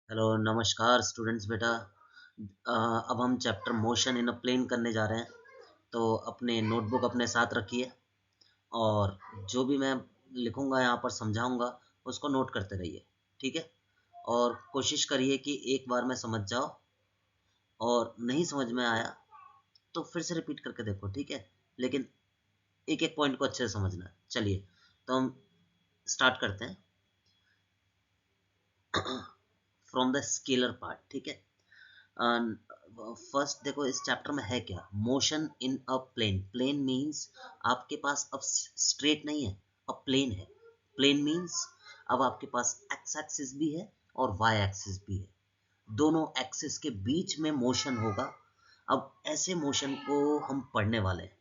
Hello नमस्कार students बेटा। अब हम chapter motion in a plane करने जा रहे हैं। तो अपने नोटबुक अपने साथ रखिए और जो भी मैं लिखूंगा यहाँ पर समझाऊंगा उसको नोट करते रहिए। ठीक है। और कोशिश करिए कि एक बार में समझ जाओ और नहीं समझ में आया तो फिर से रिपीट करके देखो। ठीक है। लेकिन एक एक पॉइंट को अच्छे से समझना है। चलिए तो हम स्टार्ट करते हैं फ्रॉम द स्केलर पार्ट। ठीक है। फर्स्ट देखो इस चैप्टर में है क्या, motion in a plane. Plane means आपके पास अब स्ट्रेट नहीं है, अब प्लेन है। प्लेन मींस अब आपके पास एक्स एक्सिस भी है और वाई एक्सिस भी है, दोनों एक्सिस के बीच में मोशन होगा। अब ऐसे मोशन को हम पढ़ने वाले हैं।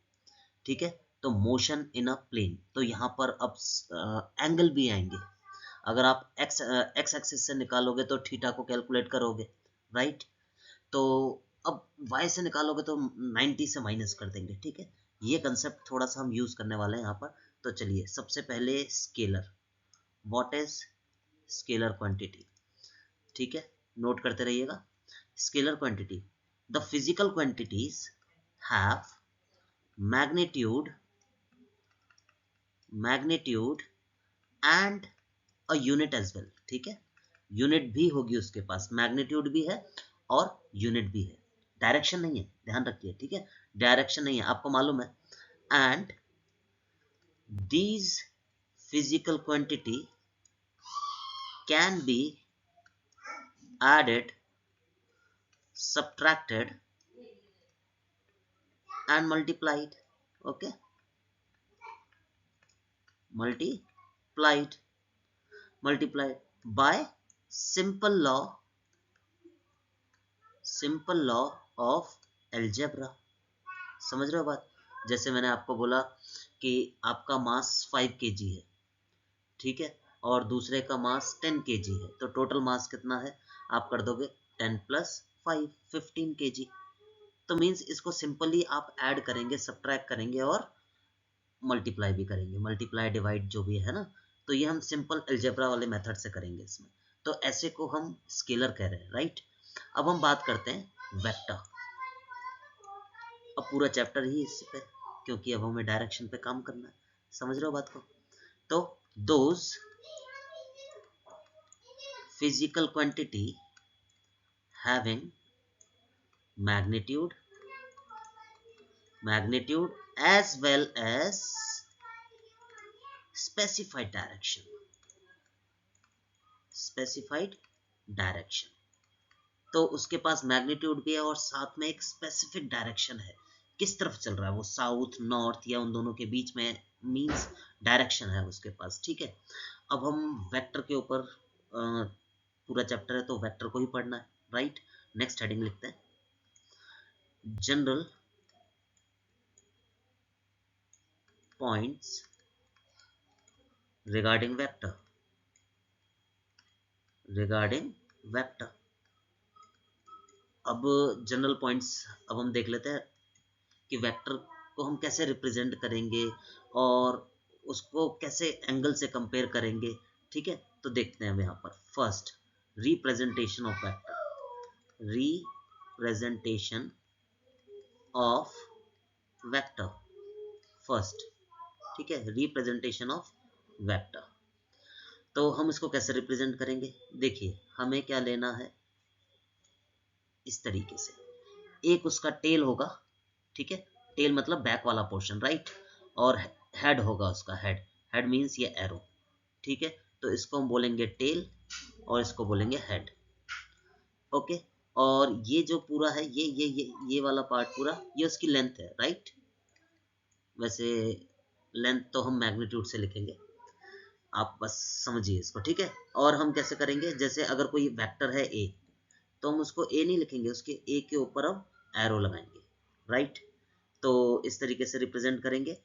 ठीक है। तो मोशन इन अ प्लेन, तो यहाँ पर अब एंगल भी आएंगे। अगर आप एक्स एक्सिस से निकालोगे तो थीटा को कैलकुलेट करोगे, राइट। तो अब y से निकालोगे तो 90 से माइनस कर देंगे। ठीक है। ये कंसेप्ट थोड़ा सा हम यूज करने वाले हैं यहाँ पर। तो चलिए सबसे पहले scalar, what is scalar quantity. ठीक है। नोट करते रहिएगा। Scalar quantity, the physical quantities have magnitude magnitude and a unit as well. ठीक है। यूनिट भी होगी उसके पास, मैग्नीट्यूड भी है और यूनिट भी है। डायरेक्शन नहीं है, ध्यान रखिए। ठीक है। डायरेक्शन नहीं है, आपको मालूम है। And these physical quantity can be added, subtracted and multiplied. Okay, multiplied multiplied by simple law simple law of algebra। समझ रहे हो बात। जैसे मैंने आपको बोला कि आपका मास 5 kg है। ठीक है। और दूसरे का मास 10 kg है, तो टोटल मास कितना है आप कर दोगे 10 प्लस 5 15 kg। तो मीन्स इसको सिंपली आप ऐड करेंगे, सब्ट्रैक्ट करेंगे और मल्टीप्लाई भी करेंगे, मल्टीप्लाई डिवाइड जो भी है ना। तो ये हम सिंपल अलजेब्रा वाले मेथड से करेंगे इसमें। तो ऐसे को हम स्केलर कह रहे हैं, राइट। अब हम बात करते हैं वेक्टर। अब पूरा चैप्टर ही इस पे, क्योंकि अब हमें डायरेक्शन पे काम करना है। समझ रहे हो बात को। तो those physical quantity having magnitude as well as specified direction। तो उसके पास मैग्नीट्यूड भी है और साथ में एक स्पेसिफिक डायरेक्शन है, किस तरफ चल रहा है वो, साउथ नॉर्थ या उन दोनों के बीच में, मींस डायरेक्शन है उसके पास। ठीक है। अब हम वेक्टर के ऊपर पूरा चैप्टर है तो वेक्टर को ही पढ़ना है, राइट। नेक्स्ट हेडिंग लिखते हैं, जनरल पॉइंट्स रिगार्डिंग वेक्टर। अब जनरल पॉइंट्स अब हम देख लेते हैं कि वेक्टर को हम कैसे रिप्रेजेंट करेंगे और उसको कैसे एंगल से कंपेयर करेंगे। ठीक है। तो देखते हैं हम यहाँ पर first representation of vector first. ठीक है। रिप्रेजेंटेशन ऑफ वेक्टर, तो हम इसको कैसे रिप्रेजेंट करेंगे। देखिए हमें क्या लेना है, इस तरीके से एक उसका टेल होगा। ठीक है। टेल मतलब बैक वाला पोर्शन, राइट। और हेड होगा उसका, हेड मीन्स ये एरो। ठीक है। तो इसको हम बोलेंगे टेल और इसको बोलेंगे हेड। ओके। और ये जो पूरा है ये वाला पार्ट पूरा, ये उसकी लेंथ है, राइट। वैसे लेंथ तो हम मैग्नीट्यूड से लिखेंगे, आप बस समझिए इसको। ठीक है। और हम कैसे करेंगे, जैसे अगर कोई वेक्टर है ए, तो हम उसको ए नहीं लिखेंगे, उसके ए के ऊपर हम एरो लगाएंगे, राइट। तो इस तरीके से रिप्रेजेंट करेंगे।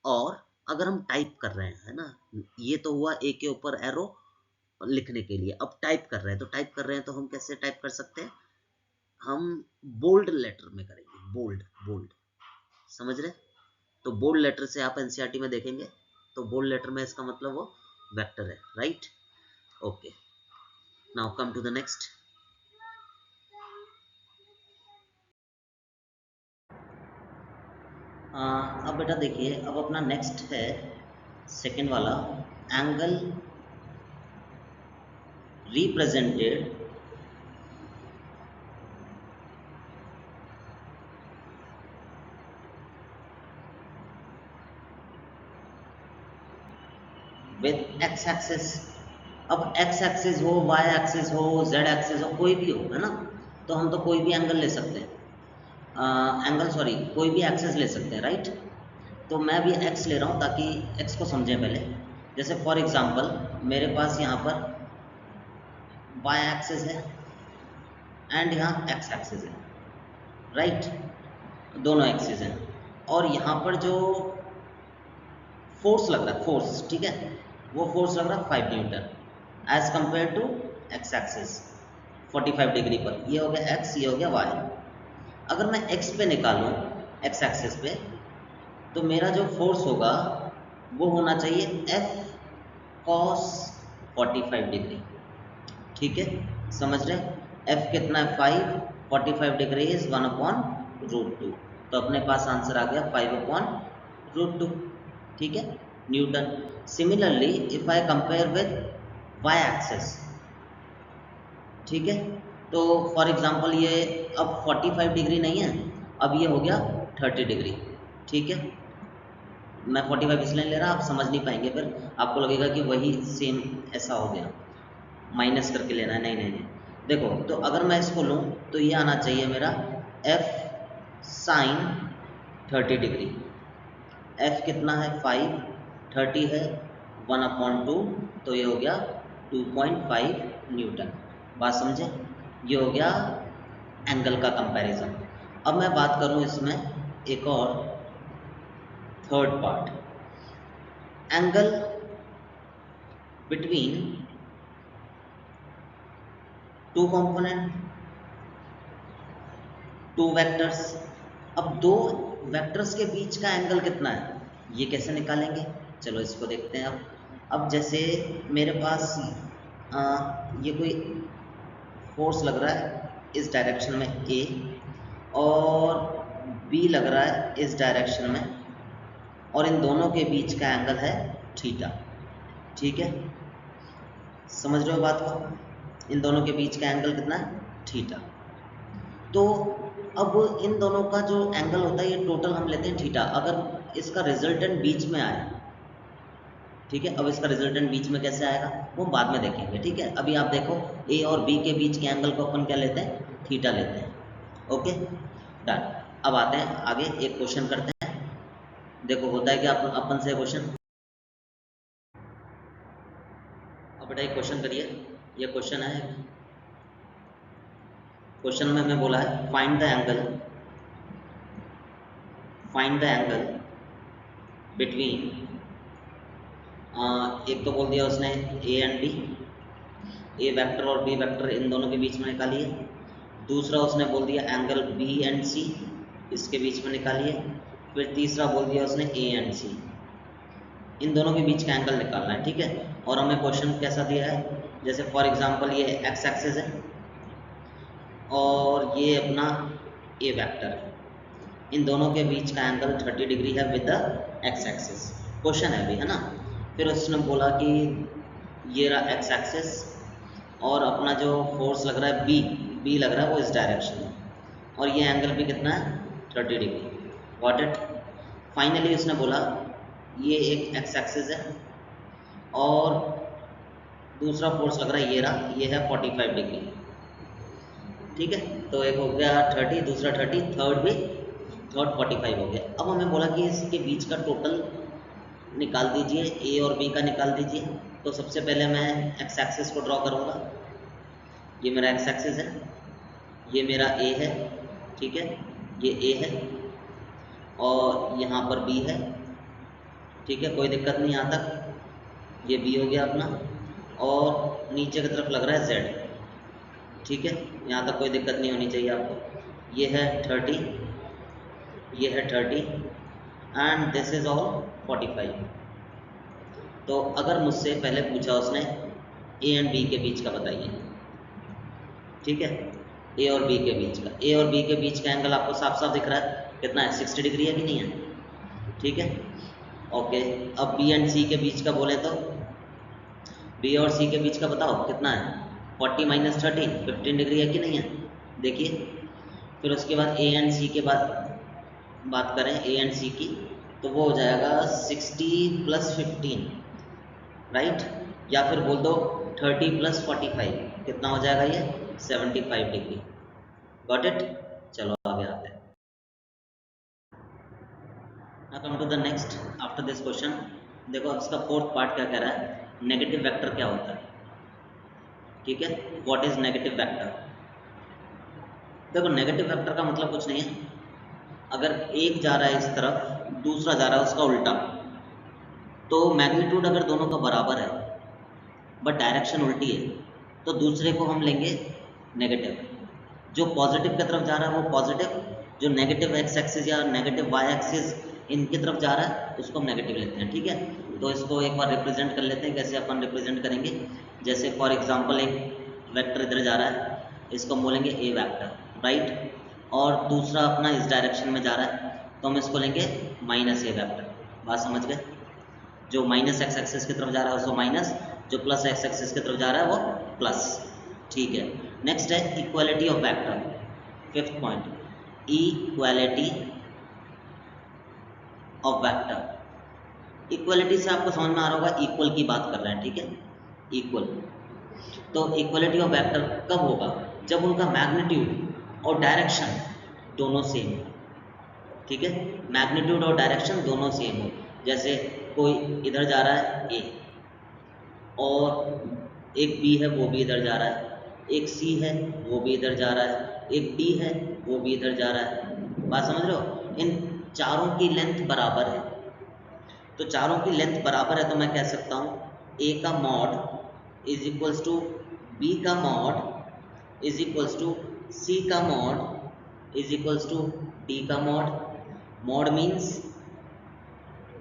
और अगर हम टाइप कर रहे हैं, है ना, ये तो हुआ ए के ऊपर एरो लिखने के लिए। अब टाइप कर रहे हैं, तो हम कैसे टाइप कर सकते हैं, हम बोल्ड लेटर में करेंगे, बोल्ड। समझ रहे। तो बोल्ड लेटर से आप एनसीईआरटी में देखेंगे, तो बोल्ड लेटर में इसका मतलब वो वेक्टर है, right. Okay, now come to the next. अब बेटा देखिए, अब अपना नेक्स्ट है सेकेंड वाला, angle represented with X axis. अब एक्स एक्सिस हो, वाई एक्सिस हो, जेड एक्सिस हो, कोई भी हो, है ना, तो हम तो कोई भी एंगल ले सकते हैं, एंगल सॉरी कोई भी एक्सिस ले सकते हैं, राइट। तो मैं भी एक्स ले रहा हूँ ताकि एक्स को समझें पहले। जैसे फॉर एग्जांपल मेरे पास यहाँ पर वाई एक्सिस है एंड यहाँ एक्स एक्सिस है, राइट, दोनों एक्सिस हैं। और यहाँ पर जो फोर्स लग रहा है, फोर्स, ठीक है, वो फोर्स लग रहा है 5 newton as compare to X axis 45 degree पर। ये हो गया एक्स, ये हो गया वाई। अगर मैं एक्स पे निकालूं, एक्स एक्सिस पे, तो मेरा जो फोर्स होगा वो होना चाहिए एफ कॉस 45 डिग्री, ठीक है, समझ रहे हैं। एफ कितना है 5, 45 डिग्री इज 1/√2, तो अपने पास आंसर आ गया 5/√2, ठीक है, newton. Similarly if I compare with Y axis, ठीक है, तो फॉर एग्जांपल ये अब 45 डिग्री नहीं है, अब ये हो गया 30 डिग्री, ठीक है। मैं 45 इसलिए ले रहा, आप समझ नहीं पाएंगे, फिर आपको लगेगा कि वही सेम ऐसा हो गया, माइनस करके लेना है, नहीं नहीं नहीं। देखो, तो अगर मैं इसको लूँ तो ये आना चाहिए मेरा एफ साइन 30 डिग्री। एफ कितना है 5, 30 है 1/2, तो ये हो गया 2.5 न्यूटन। बात समझे, ये हो गया एंगल का कंपैरिजन। अब मैं बात करूं इसमें एक और third part, angle between two component, two vectors. अब दो वेक्टर्स के बीच का एंगल कितना है, ये कैसे निकालेंगे, चलो इसको देखते हैं। अब जैसे मेरे पास ये कोई फोर्स लग रहा है इस डायरेक्शन में ए, और बी लग रहा है इस डायरेक्शन में, और इन दोनों के बीच का एंगल है थीटा, ठीक है, समझ रहे हो बात को। इन दोनों के बीच का एंगल कितना है थीटा। तो अब इन दोनों का जो एंगल होता है ये टोटल हम लेते हैं थीटा। अगर इसका रिजल्टेंट बीच में आए, ठीक है, अब इसका रिजल्टेंट बीच में कैसे आएगा वो बाद में देखेंगे, ठीक है। अभी आप देखो ए और बी के बीच के एंगल को अपन क्या लेते हैं, थीटा लेते हैं, ओके डन। अब आते हैं आगे, एक क्वेश्चन करते हैं, देखो होता है क्या अपन से क्वेश्चन। अब बेटा एक क्वेश्चन करिए, ये क्वेश्चन है, क्वेश्चन में हमें बोला है फाइंड द एंगल बिटवीन, एक तो बोल दिया उसने A and B, A vector और बी वेक्टर इन दोनों के बीच में निकालिए। दूसरा उसने बोल दिया एंगल बी एंड सी, इसके बीच में निकालिए। फिर तीसरा बोल दिया उसने ए एंड सी, इन दोनों के बीच का एंगल निकालना है, ठीक है। और हमें क्वेश्चन कैसा दिया है, जैसे फॉर एग्जांपल ये एक्स एक्सिस है और ये अपना ए वेक्टर है, इन दोनों के बीच का एंगल 30 डिग्री है with the x axis, question है अभी, है ना। फिर उसने बोला कि ये रहा एक्स एक्सिस और अपना जो फोर्स लग रहा है बी लग रहा है वो इस डायरेक्शन में, और ये एंगल भी कितना है 30 डिग्री, गॉट इट। फाइनली उसने बोला ये एक एक्स एक्सिस है और दूसरा फोर्स लग रहा है ये रहा, ये है 45 डिग्री, ठीक है। तो एक हो गया 30, दूसरा 30, थर्ड 45 हो गया। अब हमें बोला कि इसके बीच का टोटल निकाल दीजिए, ए और बी का निकाल दीजिए। तो सबसे पहले मैं एक्स एक्सिस को ड्रॉ करूँगा, ये मेरा एक्स एक्सिस है, ये मेरा ए है, ठीक है, ये ए है और यहाँ पर बी है, ठीक है, कोई दिक्कत नहीं यहाँ तक। ये बी हो गया अपना, और नीचे की तरफ लग रहा है जेड, ठीक है, यहाँ तक कोई दिक्कत नहीं होनी चाहिए आपको। ये है 30, ये है 30 एंड दिस इज ऑल 45। तो अगर मुझसे पहले पूछा उसने ए एंड बी के बीच का बताइए, ठीक है, ए और बी के बीच का, ए और बी के बीच का एंगल आपको साफ साफ दिख रहा है कितना है, 60 डिग्री है कि नहीं है, ठीक है। ओके, अब बी एंड सी के बीच का बोले तो बी और सी के बीच का बताओ कितना है, 40 माइनस 13, 15 डिग्री है कि नहीं है, देखिए। फिर उसके बाद ए एंड सी के बाद बात करें, ए एंड सी की, तो वो हो जाएगा 60 प्लस 15, राइट, या फिर बोल दो 30 प्लस 45, कितना हो जाएगा ये, 75 डिग्री। Got it. चलो आगे आते हैं। Now come to the next after this question। देखो अब इसका फोर्थ पार्ट क्या कह रहा है, नेगेटिव वेक्टर क्या होता है, ठीक है। What is negative vector. देखो नेगेटिव वेक्टर का मतलब कुछ नहीं है, अगर एक जा रहा है इस तरफ, दूसरा जा रहा है उसका उल्टा, तो मैग्नीट्यूड अगर दोनों का बराबर है बट डायरेक्शन उल्टी है, तो दूसरे को हम लेंगे नेगेटिव। जो पॉजिटिव की तरफ जा रहा है वो पॉजिटिव, जो नेगेटिव एक्स एक्सिस या नेगेटिव वाई एक्सिस इनकी तरफ जा रहा है उसको हम नेगेटिव लेते हैं, ठीक है। तो इसको एक बार रिप्रेजेंट कर लेते हैं, कैसे अपन रिप्रेजेंट करेंगे। जैसे फॉर एग्जांपल एक वेक्टर इधर जा रहा है, इसको हम बोलेंगे ए वेक्टर, राइट, और दूसरा अपना इस डायरेक्शन में जा रहा है, तो हम इसको लेंगे माइनस ए वेक्टर। बात समझ गए, जो माइनस एक्स एक्सिस की तरफ जा रहा है उसको माइनस, जो प्लस एक्स एक्सिस की तरफ जा रहा है वो प्लस, ठीक है। नेक्स्ट है equality of vector, fifth point, equality of vector. Equality से आपको समझ में आ रहा होगा, इक्वल की बात कर रहे हैं, ठीक है, इक्वल। तो इक्वालिटी ऑफ वेक्टर कब होगा, जब उनका मैग्नीट्यूड और डायरेक्शन दोनों सेम हो, ठीक है, मैग्नीट्यूड और डायरेक्शन दोनों सेम हो। जैसे कोई इधर जा रहा है ए, और एक बी है वो भी इधर जा रहा है, एक सी है वो भी इधर जा रहा है, एक डी है वो भी इधर जा रहा है। बात समझ रहे हो, इन चारों की लेंथ बराबर है, तो चारों की लेंथ बराबर है, तो मैं कह सकता हूँ ए का mod is equals to B का mod is equals to C का mod is equals to D का mod. Mod means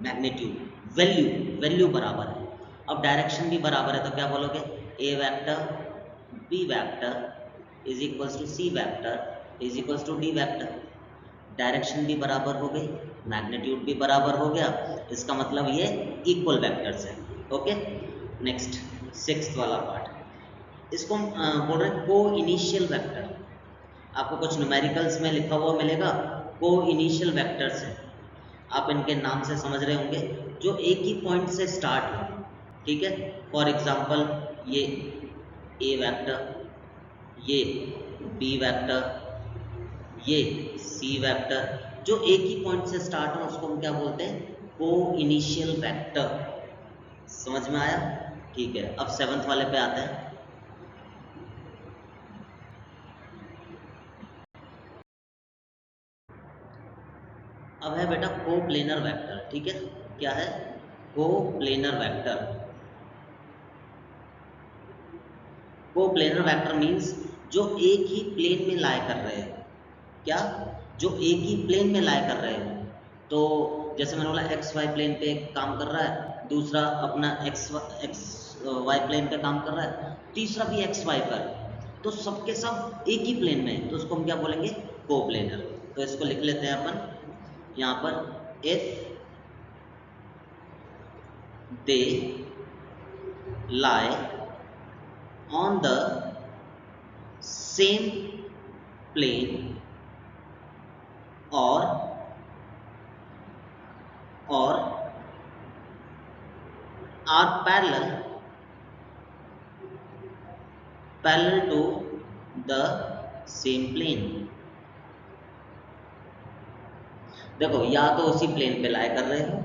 magnitude, value, value बराबर है। अब डायरेक्शन भी बराबर है, तो क्या बोलोगे, A vector B vector is equals to C vector is equals to D vector. Direction भी बराबर हो गई, मैग्नीट्यूड भी बराबर हो गया, इसका मतलब ये इक्वल वेक्टर्स है। ओके, नेक्स्ट सिक्स्थ वाला पार्ट, इसको हम बोल रहे हैं को इनिशियल वेक्टर। आपको कुछ न्यूमेरिकल्स में लिखा हुआ मिलेगा, को इनिशियल वेक्टर्स है, आप इनके नाम से समझ रहे होंगे, जो एक ही पॉइंट से स्टार्ट हो, ठीक है। फॉर एग्जांपल ये ए वेक्टर, ये बी वेक्टर, ये सी वेक्टर, जो एक ही पॉइंट से स्टार्ट हो उसको हम क्या बोलते हैं, को इनिशियल वेक्टर। समझ में आया, ठीक है। अब सेवंथ वाले पे आते हैं। अब है बेटा को प्लेनर वेक्टर, ठीक है। क्या है, को प्लेनर वेक्टर। को प्लेनर वेक्टर मीन्स जो एक ही प्लेन में लाई कर रहे हैं, क्या, जो एक ही प्लेन में लाई कर रहे हैं। तो जैसे मैंने बोला एक्स वाई प्लेन पे काम कर रहा है, दूसरा अपना एक्स वाई प्लेन पे काम कर रहा है, तीसरा भी एक्स वाई पर, तो सबके सब एक ही प्लेन में है, तो उसको हम क्या बोलेंगे, को प्लेनर। तो इसको लिख लेते हैं अपन यहाँ पर, if they lie on the same plane or are parallel to the same plane। देखो या तो उसी प्लेन पे लाई कर रहे हो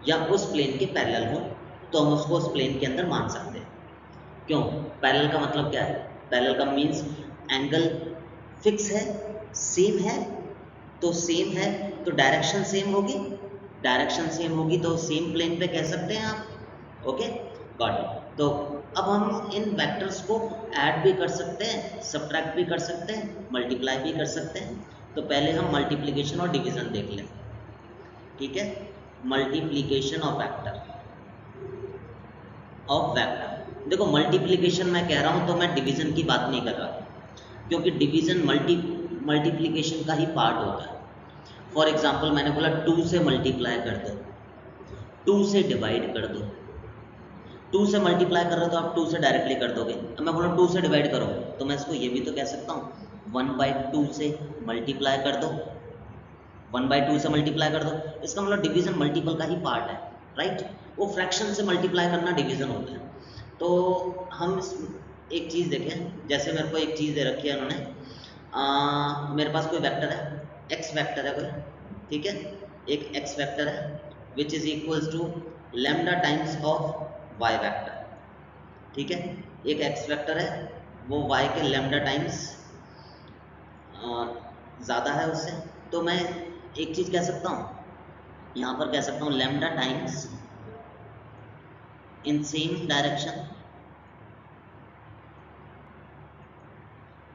या उस प्लेन के पैरेलल हो, तो हम उसको उस प्लेन के अंदर मान सकते हैं। क्यों, पैरेलल का मतलब क्या है, पैरेलल का मीन्स एंगल फिक्स है, सेम है, तो सेम है तो डायरेक्शन सेम होगी, डायरेक्शन सेम होगी तो सेम प्लेन पे कह सकते हैं आप। Okay, got it. तो अब हम इन वेक्टर्स को ऐड भी कर सकते हैं, सब्ट्रैक्ट भी कर सकते हैं, मल्टीप्लाई भी कर सकते हैं। तो पहले हम मल्टीप्लिकेशन और डिवीजन देख लें, ठीक है। मल्टीप्लिकेशन ऑफ वेक्टर, देखो मल्टीप्लिकेशन मैं कह रहा हूं तो मैं डिवीजन की बात नहीं कर रहा, क्योंकि डिवीजन मल्टीप्लिकेशन का ही पार्ट होता है। फॉर एग्जाम्पल मैंने बोला 2 से मल्टीप्लाई कर दो, 2 से डिवाइड कर दो। 2 से मल्टीप्लाई कर रहे हो तो आप 2 से डायरेक्टली कर दोगे। अब मैं बोला 2 से डिवाइड करो, तो मैं इसको ये भी तो कह सकता हूँ 1/2 से मल्टीप्लाई कर दो, 1/2 से मल्टीप्लाई कर दो। इसका मतलब डिवीजन मल्टीपल का ही पार्ट है, राइट। वो फ्रैक्शन से मल्टीप्लाई करना डिवीजन होता है। तो हम एक चीज़ देखें, जैसे मेरे को एक चीज़ दे रखी है उन्होंने, मेरे पास कोई वेक्टर है, एक्स वेक्टर है कोई, ठीक है, एक एक्स वेक्टर है which is equals to lambda times of Y vector, ठीक है। एक एक्स वेक्टर है, वो वाई के लैम्डा टाइम्स ज़्यादा है उससे, तो मैं एक चीज़ कह सकता हूँ, यहाँ पर कह सकता हूँ lambda times in same direction,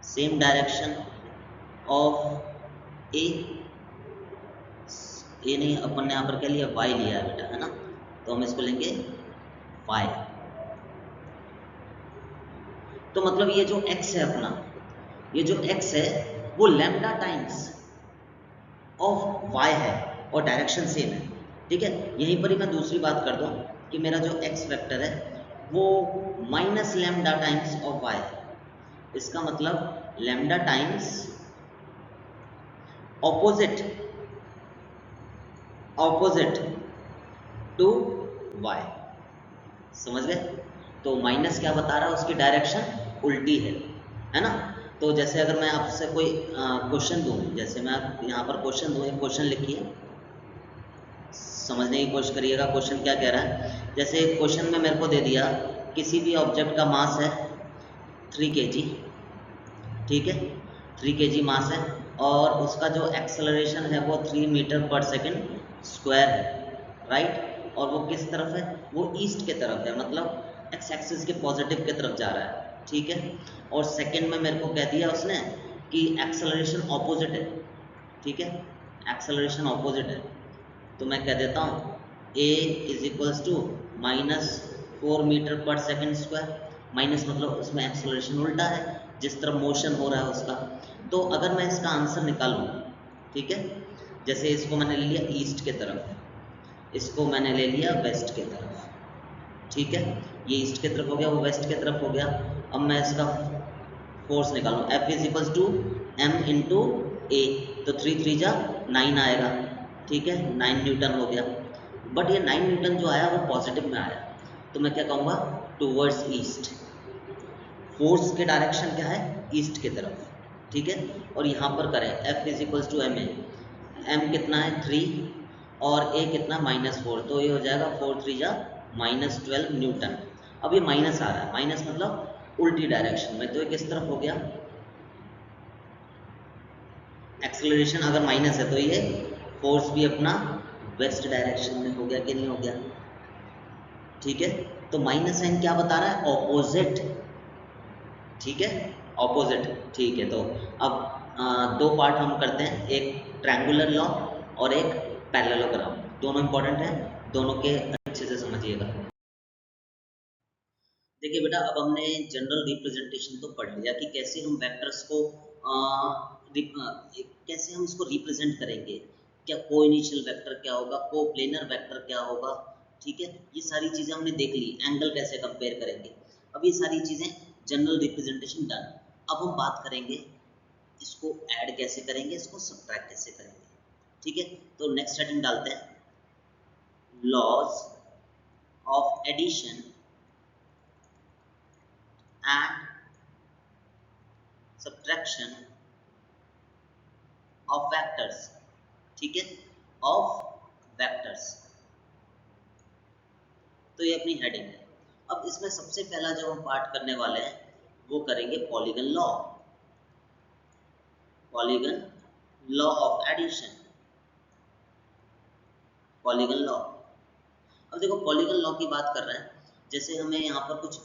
same direction of A, ये नहीं, अपन ने यहाँ पर क्या लिया, वाई लिया है बेटा, है ना, तो हम इसको लेंगे वाई। तो मतलब ये जो x है अपना, ये जो x है वो लैम्डा टाइम्स ऑफ y है और डायरेक्शन सेम है, ठीक है। यहीं पर ही मैं दूसरी बात कर दूं कि मेरा जो x वेक्टर है वो minus lambda times of y है। इसका मतलब lambda times opposite to y, समझ गए। तो माइनस क्या बता रहा है, उसकी डायरेक्शन उल्टी है ना। तो जैसे अगर मैं आपसे कोई क्वेश्चन दूं, जैसे मैं यहाँ पर क्वेश्चन दूं, एक क्वेश्चन लिखिए, समझने की कोशिश करिएगा क्वेश्चन क्या कह रहा है। जैसे क्वेश्चन में मेरे को दे दिया किसी भी ऑब्जेक्ट का मास है 3 kg, ठीक है, 3 kg मास है और उसका जो एक्सेलरेशन है वो 3 मीटर पर सेकंड स्क्वायर है, राइट। और वो किस तरफ है, वो ईस्ट के तरफ है, मतलब एक्स एक्सिस के पॉजिटिव के तरफ जा रहा है, ठीक है। और सेकंड में मेरे को कह दिया उसने कि एक्सेलरेशन ऑपोजिट है, ठीक है, एक्सेलरेशन ऑपोजिट है। तो मैं कह देता हूँ a is equals to -4 metre per second square, minus मतलब उसमें एक्सेलरेशन उल्टा है, जिस तरफ मोशन हो रहा है उसका। तो अगर मैं इसका आंसर निकालूं, ठीक है, जैसे इसको मैंने ले लिया ईस्ट के तरफ, इसको मैंने ले लिया वेस्ट के तरफ, ठीक है, ये ईस्ट की तरफ हो गया, वो वेस्ट की तरफ हो गया। अब मैं इसका फोर्स निकालूं, F is equals to m into A, तो 3 3 जा 9 आएगा, ठीक है, 9 न्यूटन हो गया। बट ये 9 न्यूटन जो आया वो पॉजिटिव में आया, तो मैं क्या कहूँगा, टूवर्ड्स ईस्ट। फोर्स के डायरेक्शन क्या है, ईस्ट की तरफ, ठीक है। और यहाँ पर करें F is equals to M A, M कितना है 3 और ए कितना -4, तो ये हो जाएगा 4 3 जा -12 न्यूटन। अब ये माइनस आ रहा है, माइनस मतलब उल्टी डायरेक्शन में, तो ये किस तरफ हो गया, एक्सेलरेशन अगर माइनस है तो ये फोर्स भी अपना वेस्ट डायरेक्शन में हो गया कि नहीं हो गया, ठीक है। तो माइनस साइन क्या बता रहा है, ऑपोजिट, ठीक है, ऑपोजिट, ठीक है। तो अब दो पार्ट हम करते हैं, एक ट्रायंगुलर लॉ और एक पैरेललोग्राम, दोनों इंपॉर्टेंट है, दोनों के अच्छे से समझिएगा। देखिए बेटा, अब हमने जनरल रिप्रेजेंटेशन तो पढ़ लिया कि कैसे हम वेक्टर्स को कैसे हम इसको रिप्रेजेंट करेंगे, क्या को इनिशियल वेक्टर क्या होगा, को प्लेनर वेक्टर क्या होगा, ठीक है, ये सारी चीज़ें हमने देख ली, एंगल कैसे कंपेयर करेंगे। अब ये सारी चीज़ें जनरल रिप्रेजेंटेशन डन। अब हम बात करेंगे इसको ऐड कैसे करेंगे, इसको सब्ट्रैक्ट कैसे करेंगे, ठीक है। तो नेक्स्ट हेडिंग डालते हैं, laws of addition and subtraction of vectors, ठीक है, ऑफ वेक्टर्स। तो ये अपनी हेडिंग है। अब इसमें सबसे पहला जो हम पार्ट करने वाले हैं वो करेंगे polygon law, polygon law of addition, polygon law. अब देखो पॉलीगन लॉ की बात कर रहे हैं, जैसे हमें यहाँ पर कुछ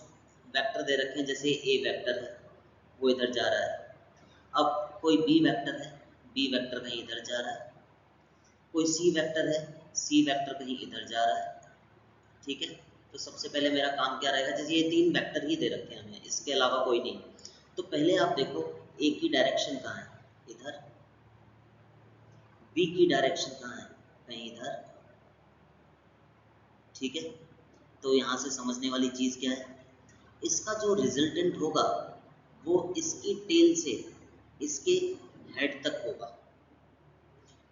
वेक्टर दे रखे हैं, जैसे ए वेक्टर है वो इधर जा रहा है, अब कोई बी वेक्टर है, बी वेक्टर कहीं इधर जा रहा है, कोई सी वेक्टर है, सी वेक्टर कहीं इधर जा रहा है, ठीक है। तो सबसे पहले मेरा काम क्या रहेगा, जैसे ये 3 वेक्टर ही दे रखे हैं हमें, इसके अलावा कोई नहीं। तो पहले आप देखो ए की डायरेक्शन कहाँ है, इधर, बी की डायरेक्शन कहाँ है, कहीं इधर, ठीक है। तो यहाँ से समझने वाली चीज़ क्या है, इसका जो रिजल्टेंट होगा वो इसकी टेल से इसके हेड तक होगा,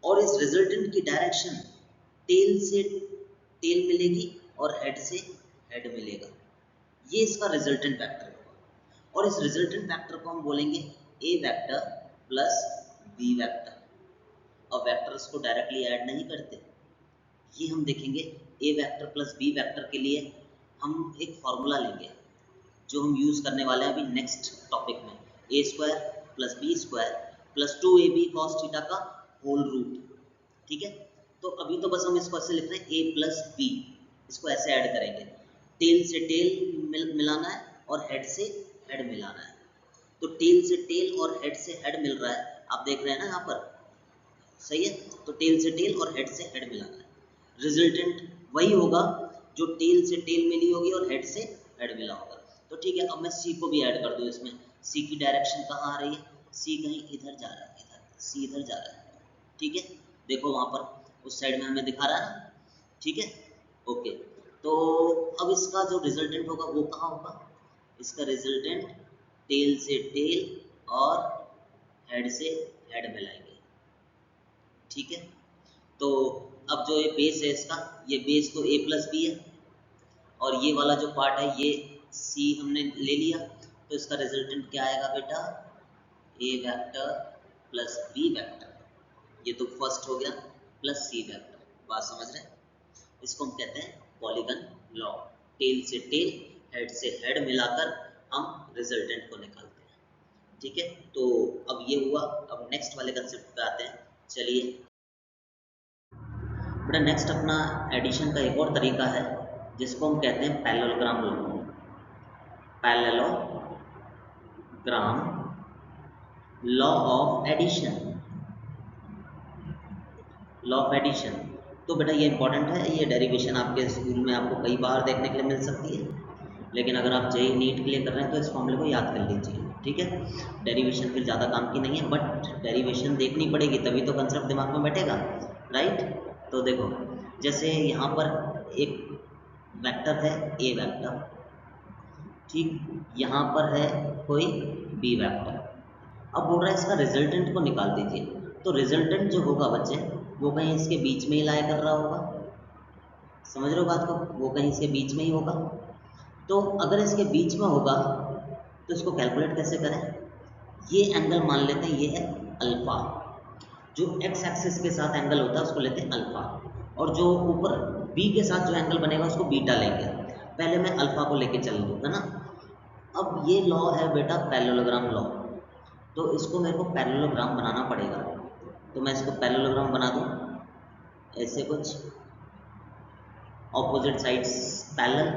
और इस रिजल्टेंट की डायरेक्शन टेल से टेल मिलेगी और हेड से हेड मिलेगा। ये इसका रिजल्टेंट वेक्टर होगा, और इस रिजल्टेंट वेक्टर को हम बोलेंगे ए वेक्टर प्लस बी वेक्टर। और वेक्टर्स को डायरेक्टली ऐड नहीं करते, ये हम देखेंगे। ए वेक्टर प्लस बी वेक्टर के लिए हम एक फॉर्मूला लेंगे जो हम यूज़ करने वाले हैं अभी नेक्स्ट टॉपिक में, A square plus B square plus 2ab cos theta का होल रूट, ठीक है। तो अभी तो बस हम इसको ऐसे लिख रहे हैं ए प्लस बी, इसको ऐसे ऐड करेंगे, टेल से टेल मिलाना है और हेड से हेड मिलाना है। तो टेल से टेल और हेड से हेड मिल रहा है, आप देख रहे हैं ना यहाँ पर, सही है। तो टेल से टेल और हेड से हेड मिलाना है, रिजल्टेंट वही होगा जो टेल से टेल मिली होगी और हेड से हेड मिला होगा। तो ठीक है, अब मैं सी को भी ऐड कर दूँ इसमें। सी की डायरेक्शन कहाँ आ रही है, सी कहीं इधर जा रहा है, इधर सी इधर जा रहा है, ठीक है। देखो वहाँ पर उस साइड में हमें दिखा रहा है ना, ठीक है, ओके। तो अब इसका जो रिजल्टेंट होगा वो कहाँ होगा, इसका रिजल्टेंट टेल से टेल और हेड से हेड मिलाएंगे, ठीक है। तो अब जो ये बेस है इसका, ये बेस तो ए प्लस बी है, और ये वाला जो पार्ट है ये सी हमने ले लिया। तो इसका रिजल्टेंट क्या आएगा बेटा, ए वेक्टर प्लस बी वेक्टर, ये तो फर्स्ट हो गया, प्लस सी वेक्टर। बात समझ रहे हैं, इसको हम कहते हैं पॉलीगन लॉ। टेल से टेल हेड से हेड मिलाकर हम रिजल्टेंट को निकालते हैं, ठीक है। तो अब ये हुआ, अब नेक्स्ट वाले कंसेप्ट पे आते हैं। चलिए बेटा, नेक्स्ट अपना एडिशन का एक और तरीका है जिसको हम कहते हैं parallelogram law. Parallelogram law of addition, law of addition. तो बेटा ये इंपॉर्टेंट है, ये डेरिवेशन आपके स्कूल में आपको कई बार देखने के लिए मिल सकती है, लेकिन अगर आप जेईई नीट के लिए कर रहे हैं तो इस फॉर्मूले को याद कर लीजिए, ठीक है। डेरिवेशन फिर ज़्यादा काम की नहीं है, बट डेरिवेशन देखनी पड़ेगी तभी तो कंसेप्ट दिमाग में बैठेगा, राइट। तो देखो, जैसे यहाँ पर एक वेक्टर है ए वेक्टर, ठीक, यहाँ पर है कोई बी वेक्टर। अब बोल रहा है इसका रिजल्टेंट को निकाल दीजिए। तो रिजल्टेंट जो होगा बच्चे, वो कहीं इसके बीच में ही लाया कर रहा होगा, समझ रहे हो बात को, वो कहीं इसके बीच में ही होगा। तो अगर इसके बीच में होगा तो इसको कैलकुलेट कैसे करें, ये एंगल मान लेते हैं, ये है अल्फा। जो एक्स एक्सिस के साथ एंगल होता है उसको लेते हैं अल्फा, और जो ऊपर बी के साथ जो एंगल बनेगा उसको बीटा लेंगे। पहले मैं अल्फा को लेके चल लूँ, है ना। अब ये लॉ है बेटा पैरेललोग्राम लॉ, तो इसको मेरे को पैरेललोग्राम बनाना पड़ेगा। तो मैं इसको पैरेललोग्राम बना दूँ ऐसे कुछ, opposite sides parallel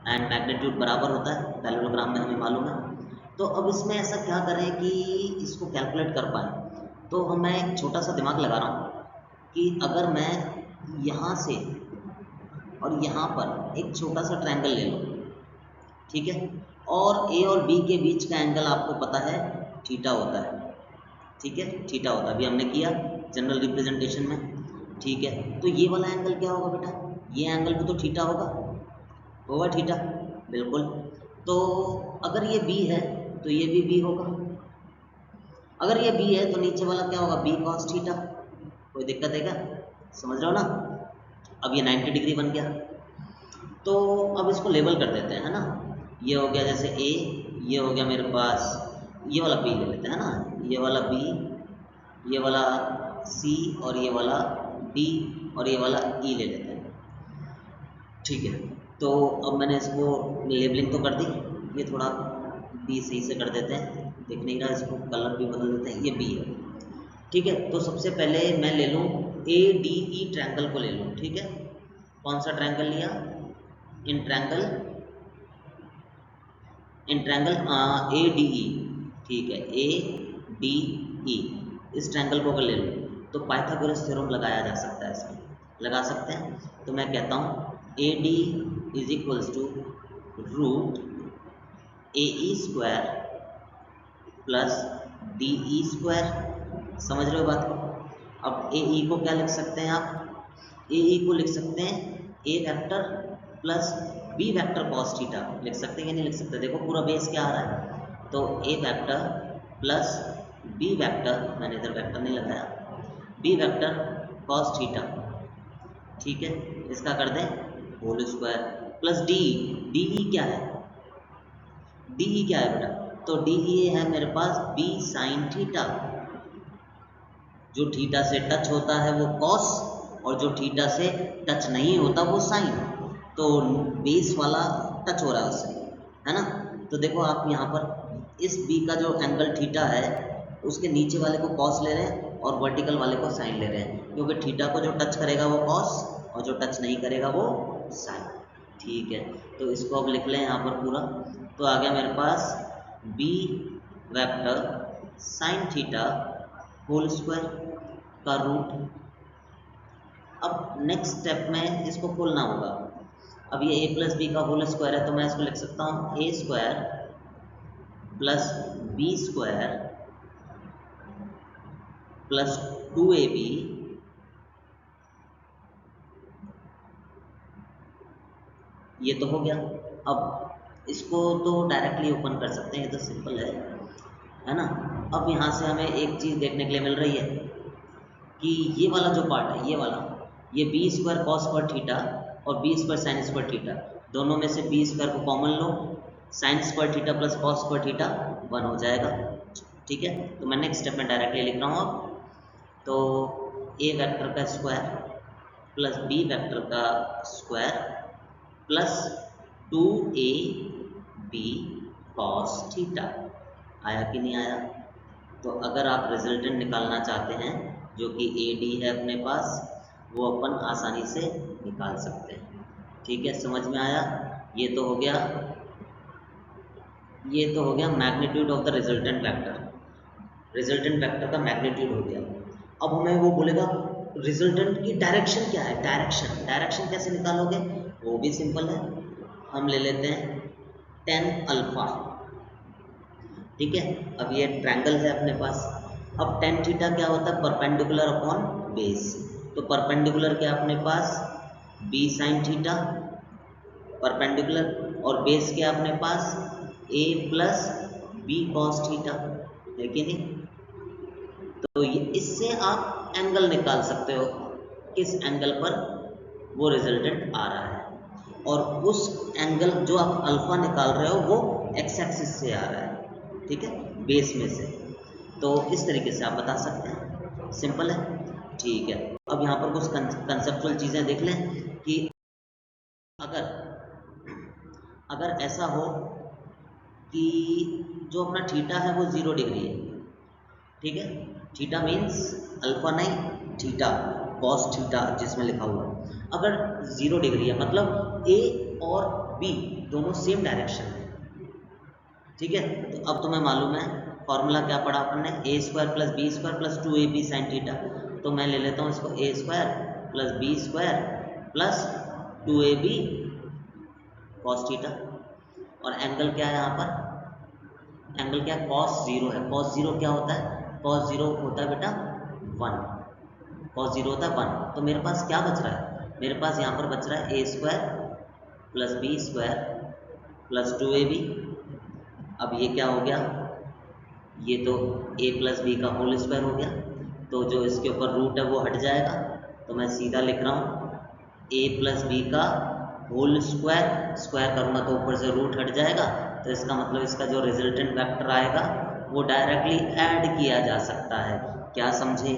and magnitude बराबर होता है पैरेललोग्राम में, हमें मालूम है। तो अब इसमें ऐसा क्या करें कि इसको कैलकुलेट कर पाएँ। तो मैं एक छोटा सा दिमाग लगा रहा हूँ कि अगर मैं यहाँ से और यहाँ पर एक छोटा सा ट्रायंगल ले लूँ, ठीक है, और ए और बी के बीच का एंगल आपको पता है थीटा होता है, ठीक है, थीटा होता है, अभी हमने किया जनरल रिप्रेजेंटेशन में, ठीक है। तो ये वाला एंगल क्या होगा बेटा, ये एंगल भी तो थीटा होगा थीटा, बिल्कुल। तो अगर ये बी है तो ये भी बी होगा, अगर ये बी है तो नीचे वाला क्या होगा, बी कॉस थीटा। कोई दिक्कत है क्या, समझ रहे हो ना। अब ये 90 डिग्री बन गया। तो अब इसको लेबल कर देते हैं, है ना। ये हो गया जैसे ए, ये हो गया मेरे पास, ये वाला बी ले लेते हैं ना, ये वाला बी, ये वाला सी, और ये वाला डी, और ये वाला ई ले लेते हैं, ठीक है। तो अब मैंने इसको लेबलिंग तो कर दी, ये थोड़ा बी सही से कर देते हैं, दिख नहीं रहा, इसको कलर भी बदल देते हैं, ये बी है, ठीक है। तो सबसे पहले मैं ले लूँ ए डी ई ट्रायंगल को ले लूँ, ठीक है। कौन सा ट्रायंगल लिया, in triangle A D E, ठीक है, ए डी ई, इस ट्रायंगल को अगर ले लूँ तो पाइथागोरस थ्योरम लगाया जा सकता है, इसमें लगा सकते हैं। तो मैं कहता हूँ A D is equals to root A E square plus D E square, समझ रहे हो बात को। अब ए ई को क्या लिख सकते हैं आप, ए ई को लिख सकते हैं A vector plus B vector cos theta, लिख सकते हैं या नहीं लिख सकते? देखो पूरा बेस क्या आ रहा है, तो ए वेक्टर प्लस बी वेक्टर, मैंने इधर वेक्टर नहीं लगाया, बी वेक्टर कॉस थीटा, ठीक है, इसका कर दें whole square plus D, D E क्या है, डी ई क्या है बेटा, तो डी ई है मेरे पास बी साइन थीटा, जो थीटा से टच होता है वो कॉस, और जो थीटा से टच नहीं होता वो साइन, तो बेस वाला टच हो रहा है उससे, है ना। तो देखो आप यहाँ पर इस बी का जो एंगल थीटा है उसके नीचे वाले को कॉस ले रहे हैं और वर्टिकल वाले को साइन ले रहे हैं, क्योंकि थीटा को जो टच करेगा वो कॉस और जो टच नहीं करेगा वो साइन, ठीक है। तो इसको अब लिख लें यहाँ पर पूरा, तो आ गया मेरे पास B vector sine theta whole square का रूट। अब नेक्स्ट स्टेप में इसको खोलना होगा, अब ये a प्लस बी का होल स्क्वायर है, तो मैं इसको लिख सकता हूँ A square plus B square plus 2ab, ये तो हो गया। अब इसको तो डायरेक्टली ओपन कर सकते हैं, ये तो सिंपल है ना। अब यहाँ से हमें एक चीज़ देखने के लिए मिल रही है कि ये वाला जो पार्ट है, ये वाला, ये B square cos square theta और B square sine square theta, दोनों में से बी स्क्वायर को कॉमन लो, sine square theta plus cos square theta 1 हो जाएगा, ठीक है। तो मैं नेक्स्ट स्टेप में डायरेक्टली लिख रहा हूँ अब, तो ए वेक्टर का स्क्वायर प्लस बी वेक्टर का square plus 2ab cos theta, आया कि नहीं आया? तो अगर आप रिजल्टेंट निकालना चाहते हैं जो कि ए डी है अपने पास, वो अपन आसानी से निकाल सकते हैं, ठीक है, समझ में आया? ये तो हो गया, ये तो हो गया magnitude of the resultant vector, resultant vector का मैग्नीट्यूड हो गया। अब हमें वो बोलेगा रिजल्टेंट की डायरेक्शन क्या है, डायरेक्शन, डायरेक्शन कैसे निकालोगे? वो भी सिंपल है, हम ले लेते हैं tan अल्फा, ठीक है। अब ये ट्रायंगल है अपने पास, अब tan थीटा क्या होता है, परपेंडिकुलर अपॉन बेस, तो परपेंडिकुलर क्या अपने पास b साइन थीटा परपेंडिकुलर, और बेस क्या अपने पास a plus B cos theta, है कि नहीं? तो ये इससे आप एंगल निकाल सकते हो, किस एंगल पर वो रिजल्टेंट आ रहा है, और उस एंगल जो आप अल्फा निकाल रहे हो वो एक्स एक्सिस से आ रहा है, ठीक है, बेस में से। तो इस तरीके से आप बता सकते हैं, सिंपल है, ठीक है। अब यहाँ पर कुछ कंसेप्चुअल चीज़ें देख लें कि अगर ऐसा हो कि जो अपना थीटा है वो 0 डिग्री है, ठीक है, थीटा मीन्स अल्फा नहीं थीटा, कॉस थीटा जिसमें लिखा हुआ है, अगर 0 डिग्री है मतलब ए और बी दोनों सेम डायरेक्शन है, ठीक है। तो अब तुम्हें मालूम है फॉर्मूला क्या पढ़ा अपन ने, A square plus B square plus 2ab sine theta, तो मैं ले लेता हूँ इसको A square plus B square plus 2ab cos theta, और एंगल क्या है यहाँ पर, एंगल क्या है, कॉस 0 है, कॉस 0 क्या होता है, कॉस 0 होता है बेटा 1, कॉस 0 होता है 1, तो मेरे पास क्या बच रहा है, मेरे पास यहाँ पर बच रहा है A square plus B square plus 2ab, अब ये क्या हो गया, ये तो a प्लस बी का होल स्क्वायर हो गया, तो जो इसके ऊपर रूट है वो हट जाएगा, तो मैं सीधा लिख रहा हूँ a प्लस बी का होल स्क्वायर, स्क्वायर करूँगा तो ऊपर से रूट हट जाएगा, तो इसका मतलब इसका जो रिजल्टेंट वेक्टर आएगा वो डायरेक्टली ऐड किया जा सकता है, क्या समझे?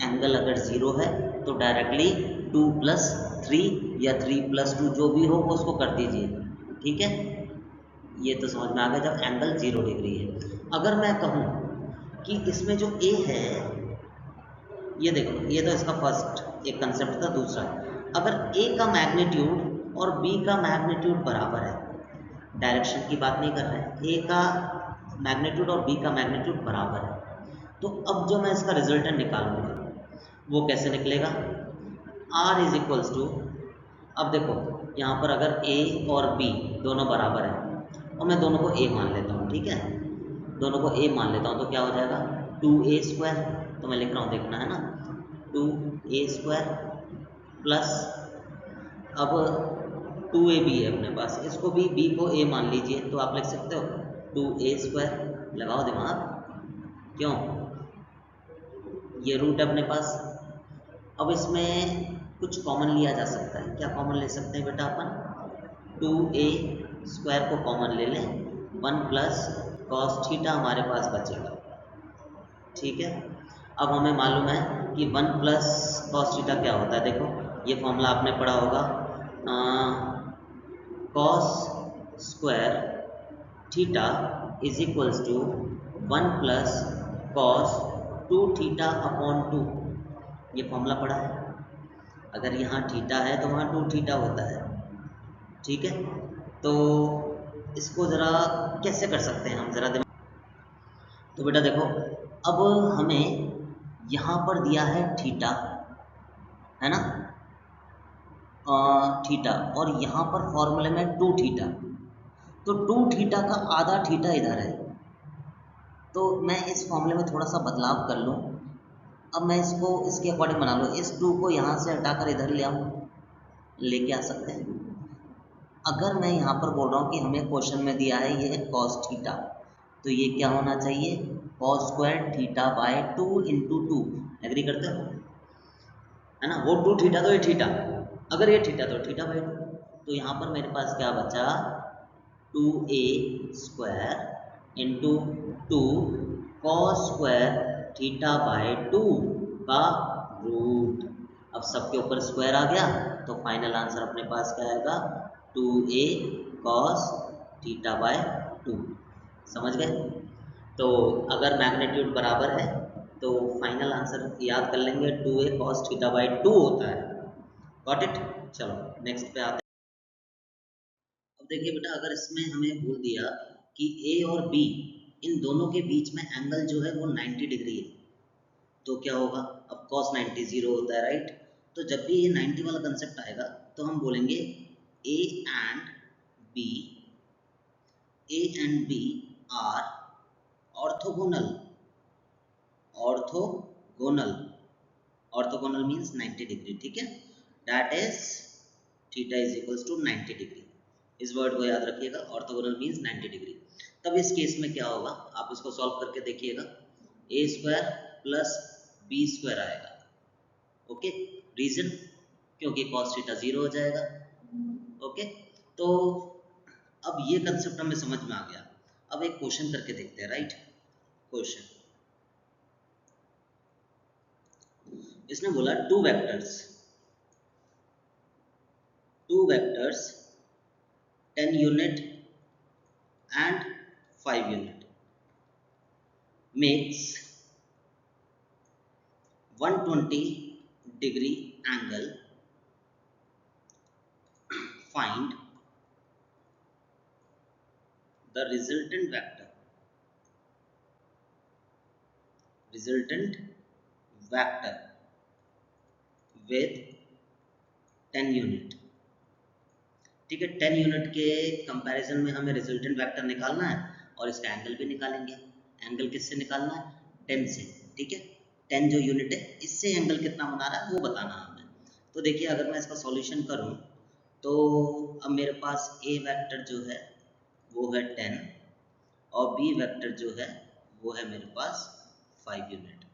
एंगल अगर 0 है तो डायरेक्टली 2 प्लस 3 या 3 प्लस 2 जो भी हो उसको कर दीजिए, ठीक है, ये तो समझ में आ गया जब एंगल 0 डिग्री है। अगर मैं कहूँ कि इसमें जो a है, ये देखो, ये तो इसका फर्स्ट एक कंसेप्ट था, दूसरा अगर a का मैग्नीट्यूड और b का मैग्नीट्यूड बराबर है, डायरेक्शन की बात नहीं कर रहे हैं, a का मैग्नीट्यूड और b का मैग्नीट्यूड बराबर है, तो अब जो मैं इसका रिजल्टेंट निकालूंगा वो कैसे निकलेगा, r इज इक्वल्स टू, अब देखो यहाँ पर अगर a और b दोनों बराबर है और मैं दोनों को a मान लेता हूँ, ठीक है, दोनों को a मान लेता हूँ, तो क्या हो जाएगा 2a स्क्वायर तो मैं लिख रहा हूँ, देखना है ना, 2a² प्लस, अब 2ab है अपने पास, इसको भी b को a मान लीजिए, तो आप लिख सकते हो 2a², लगाओ दिमाग, क्यों, ये रूट है अपने पास। अब इसमें कुछ कॉमन लिया जा सकता है, क्या कॉमन ले सकते हैं बेटा अपन, 2a² को कॉमन ले लें, 1 प्लस कॉस थीटा हमारे पास बचेगा, ठीक है। अब हमें मालूम है कि 1 प्लस कॉस थीटा क्या होता है, देखो ये फॉर्मूला आपने पढ़ा होगा, cos square theta is equals to 1 plus cos 2 theta upon 2, ये फॉर्मूला पढ़ा है। अगर यहाँ थीटा है तो वहाँ 2 थीटा होता है, ठीक है। तो इसको ज़रा कैसे कर सकते हैं हम, ज़रा दिमाग, तो बेटा देखो, अब हमें यहाँ पर दिया है थीटा, है ना, थीटा, और यहाँ पर फॉर्मूले में 2 थीटा, तो 2 थीटा का आधा थीटा इधर है, तो मैं इस फॉर्मूले में थोड़ा सा बदलाव कर लूँ। अब मैं इसको इसके अकॉर्डिंग बना लूँ, इस 2 को यहाँ से हटाकर इधर ले आऊँ, लेके आ सकते हैं। अगर मैं यहाँ पर बोल रहा हूँ कि हमें क्वेश्चन में दिया है ये कॉस थीटा, तो ये क्या होना चाहिए, cos square theta by 2 into 2, agree करते हो, है ना, वो 2 थीटा तो ये थीटा, अगर ये थीटा तो थीटा बाय 2, तो यहाँ पर मेरे पास क्या बचा, 2a² into 2 cos square theta by 2 का रूट। अब सबके ऊपर स्क्वायर आ गया, तो फाइनल आंसर अपने पास क्या आएगा, 2a कॉस थीटा बाय 2, समझ गए। तो अगर मैग्नीट्यूड बराबर है तो फाइनल आंसर याद कर लेंगे, 2a कॉस थीटा बाय 2 होता है, गॉट इट। चलो नेक्स्ट पे आते हैं। अब देखिए बेटा, अगर इसमें हमें बोल दिया कि a और b इन दोनों के बीच में एंगल जो है वो 90 डिग्री है, तो क्या होगा, अब cos 90 0 होता है, राइट। तो जब भी ये 90 वाला कंसेप्ट आएगा तो हम बोलेंगे a b are orthogonal, orthogonal, orthogonal means 90 degree, ठीक है, that is theta is equals to 90 degree, इस वर्ड को याद रखिएगा, ऑर्थोगोनल मीन्स 90 डिग्री। तब इस केस में क्या होगा, आप इसको सॉल्व करके देखिएगा, a² प्लस b² आएगा, ओके, रीजन क्योंकि cos थीटा 0 हो जाएगा, ओके। तो अब ये कंसेप्ट हमें समझ में आ गया। अब एक क्वेश्चन करके देखते हैं, राइट। क्वेश्चन, इसने बोला two vectors 10 unit and 5 unit makes 120 degree angle, find the resultant vector with 10 unit, ठीक है। 10 यूनिट के कंपैरिजन में हमें रिजल्टेंट वेक्टर निकालना है और इसका एंगल भी निकालेंगे। एंगल किससे निकालना है, 10 से, ठीक है। 10 जो यूनिट है इससे एंगल कितना बना रहा है वो बताना है हमें। तो देखिए, अगर मैं इसका सॉल्यूशन करूं तो अब मेरे पास ए वेक्टर जो है वो है 10 और बी वेक्टर जो है वो है मेरे पास 5 यूनिट,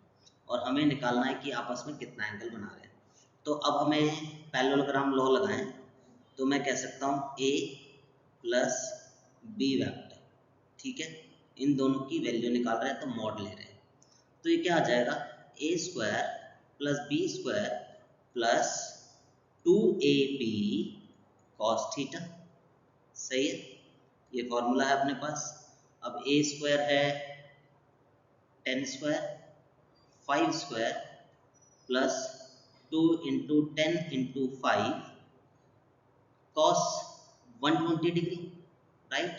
और हमें निकालना है कि आपस में कितना एंगल बना रहे हैं। तो अब हमें पैरेललोग्राम लॉ लगाएं, तो मैं कह सकता हूँ a प्लस बी वेक्टर, ठीक है, इन दोनों की वैल्यू निकाल रहे हैं तो मॉड ले रहे हैं, तो ये क्या आ जाएगा, a² plus b² plus 2ab cos theta, सही है, ये फॉर्मूला है अपने पास। अब a² है 10² 5² plus 2 into 10 into 5 cos 120 degree, right,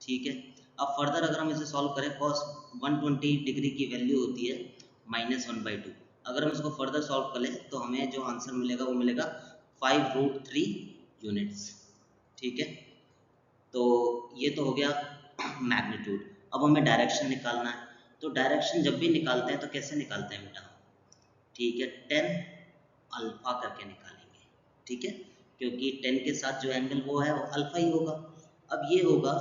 ठीक है। अब फर्दर अगर हम इसे सॉल्व करें, cos 120 डिग्री की वैल्यू होती है -1/2, अगर हम इसको फर्दर सॉल्व करें तो हमें जो आंसर मिलेगा वो मिलेगा 5√3 यूनिट्स, ठीक है। तो ये तो हो गया मैग्नीट्यूड। अब हमें डायरेक्शन निकालना है, तो डायरेक्शन जब भी निकालते हैं तो कैसे निकालते हैं बेटा? ठीक है, टेन अल्फा करके निकालेंगे। ठीक है, क्योंकि टेन के साथ जो एंगल वो है वो अल्फा ही होगा। अब ये होगा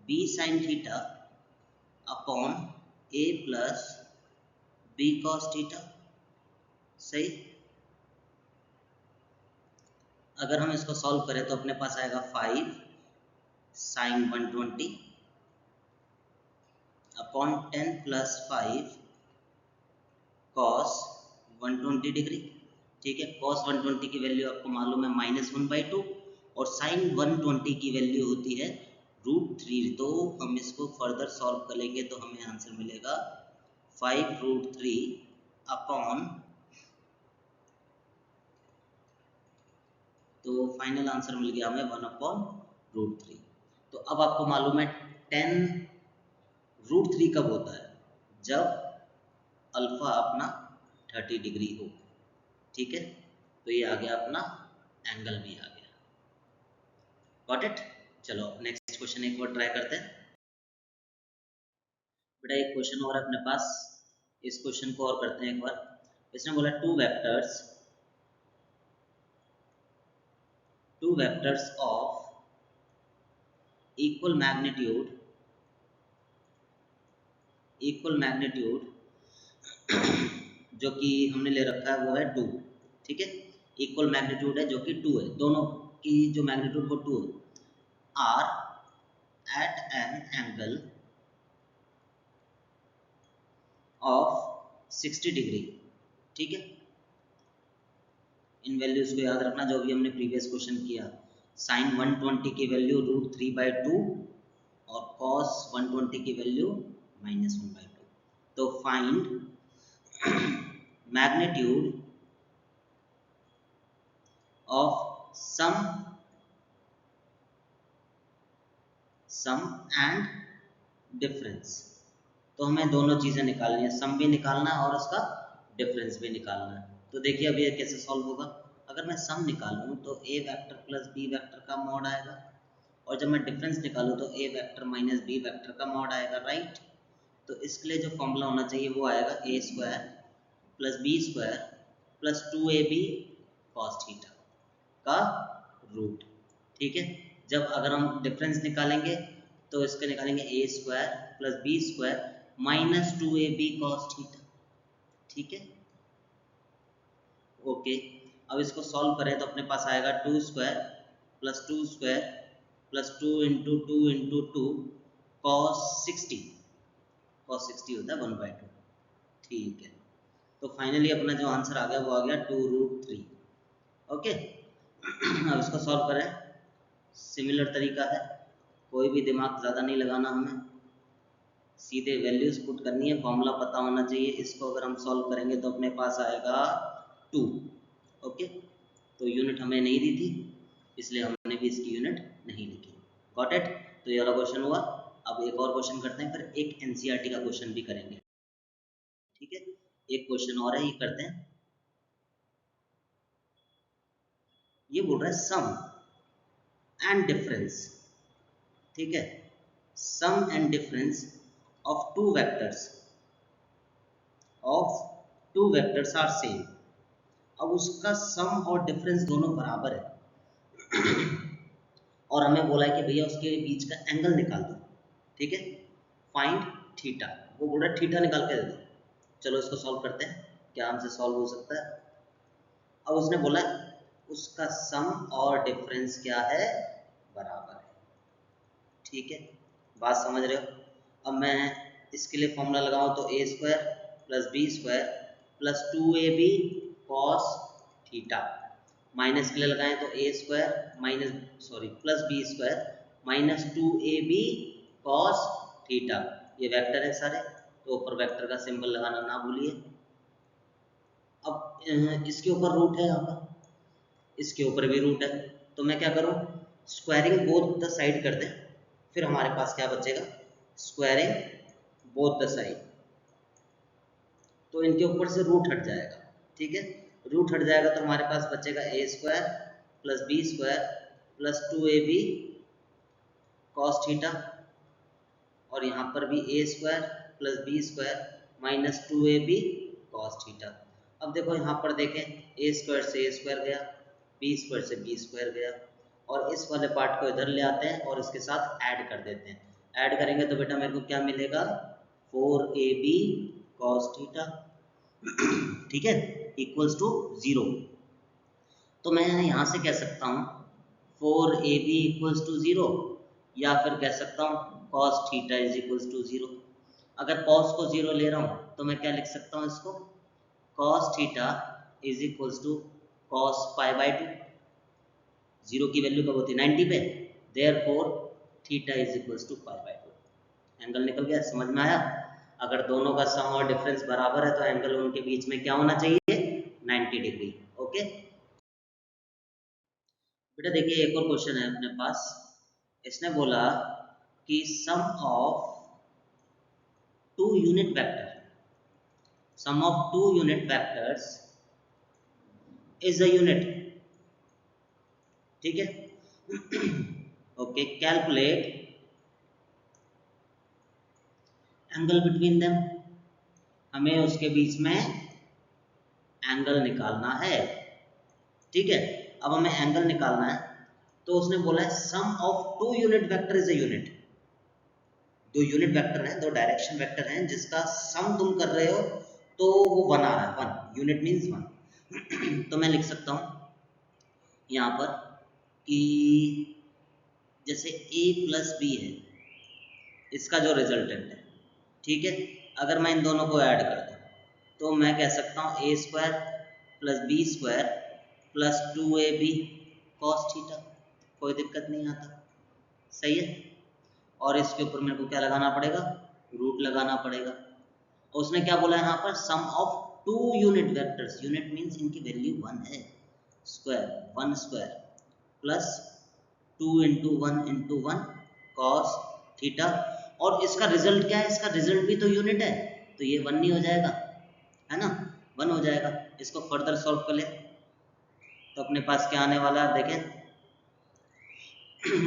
बी साइन थीटा अपॉन ए प्लस बी कॉस थीटा। सही। अगर हम इसको सॉल्व करें तो अपने पास आएगा 5 sine 120 upon 10 plus 5 cos 120 degree. ठीक है, कॉस 120 की वैल्यू आपको मालूम है -1/2 और साइन 120 की वैल्यू होती है √3। तो हम इसको फर्दर सॉल्व करेंगे तो हमें आंसर मिलेगा 5√3 अपॉन, तो फाइनल आंसर मिल गया हमें 1/√3। तो अब आपको मालूम है 10√3 कब होता है? जब अल्फा अपना 30 डिग्री हो। ठीक है, तो ये आ गया अपना एंगल भी आ गया। Got it? चलो नेक्स्ट क्वेश्चन एक बार ट्राई करते हैं। बेटा एक क्वेश्चन और अपने पास, इस क्वेश्चन को और करते हैं एक बार। इसने बोला two vectors of equal magnitude जो कि हमने ले रखा है वो है 2। ठीक है, इक्वल मैग्नीट्यूड है जो कि 2 है, दोनों की जो मैग्नीट्यूड वो 2 है, are at an angle of 60 degree. ठीक है, इन वैल्यूज को याद रखना जो भी हमने प्रीवियस क्वेश्चन किया। साइन 120 की वैल्यू √3/2 और कॉस 120 की वैल्यू -1/2। तो find magnitude of sum and difference. तो हमें दोनों चीज़ें निकालनी है, सम भी निकालना है और उसका डिफरेंस भी निकालना है। तो देखिए अब ये कैसे सॉल्व होगा। अगर मैं सम निकालूं तो a vector plus b vector का मॉड आएगा, और जब मैं डिफरेंस निकालूं तो a vector minus b vector का मॉड आएगा। राइट? तो इसके लिए जो फॉर्मूला होना चाहिए वो आएगा a² plus b² plus 2ab cos theta का रूट। ठीक है, जब अगर हम डिफरेंस निकालेंगे तो इसके निकालेंगे a² plus b² minus 2ab cos theta. ठीक है, ओके। अब इसको सॉल्व करें तो अपने पास आएगा 2² plus 2² plus 2 into 2 into 2 cos 60 होता है 1/2। ठीक है, तो फाइनली अपना जो आंसर आ गया वो आ गया 2√3। ओके। अब इसको सॉल्व करें, सिमिलर तरीका है, कोई भी दिमाग ज़्यादा नहीं लगाना हमें, सीधे वैल्यूज पुट करनी है, फॉर्मूला पता होना चाहिए। इसको अगर हम सॉल्व करेंगे तो अपने पास आएगा 2। ओके, तो यूनिट हमें नहीं दी थी इसलिए हमने भी इसकी यूनिट नहीं लिखी। Got it? तो ये वाला क्वेश्चन हुआ। अब एक और क्वेश्चन करते हैं, फिर एक एनसीईआरटी का क्वेश्चन भी करेंगे। ठीक है, एक क्वेश्चन और है, ये करते हैं। ये बोल रहा है सम एंड डिफरेंस। ठीक है, sum and difference of two vectors are same. अब उसका सम और डिफरेंस दोनों बराबर है और हमें बोला है कि भैया उसके बीच का एंगल निकाल दो। ठीक है, फाइंड थीटा। वो बोल रहा है थीटा निकाल के दे दो। चलो इसको सॉल्व करते हैं, क्या आंसर सॉल्व हो सकता है। अब उसने बोला उसका सम और डिफरेंस क्या है? बराबर है। ठीक है, बात समझ रहे हो। अब मैं इसके लिए फॉर्मूला लगाऊं तो a² plus b² plus 2ab cos theta, minus के लिए लगाएं तो plus b² minus 2ab cos theta. ये वेक्टर है सारे, तो ऊपर वेक्टर का सिंबल लगाना ना भूलिए। अब इसके ऊपर रूट है, यहाँ पर इसके ऊपर भी रूट है, तो मैं क्या करूँ, स्क्वायरिंग बोथ द साइड कर दें, फिर हमारे पास क्या बचेगा, स्क्वायरिंग बोथ द साइड। तो इनके ऊपर से रूट हट जाएगा। ठीक है, रूट हट जाएगा तो हमारे पास बचेगा a² plus b² plus 2ab cos theta, और यहाँ पर भी a² plus B square minus 2ab cos theta. अब देखो यहाँ पर देखें, ए स्क्वायर से ए स्क्वायर गया, बी स्क्वायर से बी स्क्वायर गया, और इस वाले पार्ट को इधर ले आते हैं और इसके साथ ऐड कर देते हैं। ऐड करेंगे तो बेटा मेरे को क्या मिलेगा, 4ab cos थीटा, ठीक है, इक्वल्स टू 0। तो मैं यहाँ से कह सकता हूँ 4ab इक्वल्स टू 0, या फिर कह सकता हूँ cos theta is equals to 0। अगर cos को 0 ले रहा हूँ तो मैं क्या लिख सकता हूँ इसको, cos theta is equals to cos pi by 2। 0 की वैल्यू कब होती है, 90 पे, therefore theta is equals to pi by 2। Angle निकल गया, समझ में आया। अगर दोनों का सम और डिफरेंस बराबर है तो एंगल उनके बीच में क्या होना चाहिए, 90 डिग्री। ओके बेटा देखिए एक और क्वेश्चन है अपने पास। इसने बोला कि sum of two unit vector, sum of two unit vectors is a unit, ठीक है। Okay, calculate angle between them, हमें उसके बीच में एंगल निकालना है, ठीक है। अब हमें एंगल निकालना है तो उसने बोला है sum of two unit vector is a unit. दो यूनिट वेक्टर हैं, दो डायरेक्शन वेक्टर हैं, जिसका सम तुम कर रहे हो तो वो 1 आ रहा है, 1 यूनिट मीन्स 1। तो मैं लिख सकता हूं यहाँ पर कि जैसे a प्लस बी है, इसका जो रिजल्टेंट है, ठीक है, अगर मैं इन दोनों को ऐड कर दूं तो मैं कह सकता हूँ A square plus B square plus 2ab cos theta, कोई दिक्कत नहीं आता, सही है। और इसके ऊपर मेरे को क्या लगाना पड़ेगा, रूट लगाना पड़ेगा। और उसने क्या बोला यहाँ पर, sum of two unit vectors, unit means इनकी वैल्यू 1 है, square 1 square plus 2 into 1 cos theta. और इसका रिजल्ट क्या है, इसका रिजल्ट भी तो यूनिट है, तो ये 1 नहीं हो जाएगा, है ना, 1 हो जाएगा। इसको फर्दर सॉल्व कर ले तो अपने पास क्या आने वाला है, देखें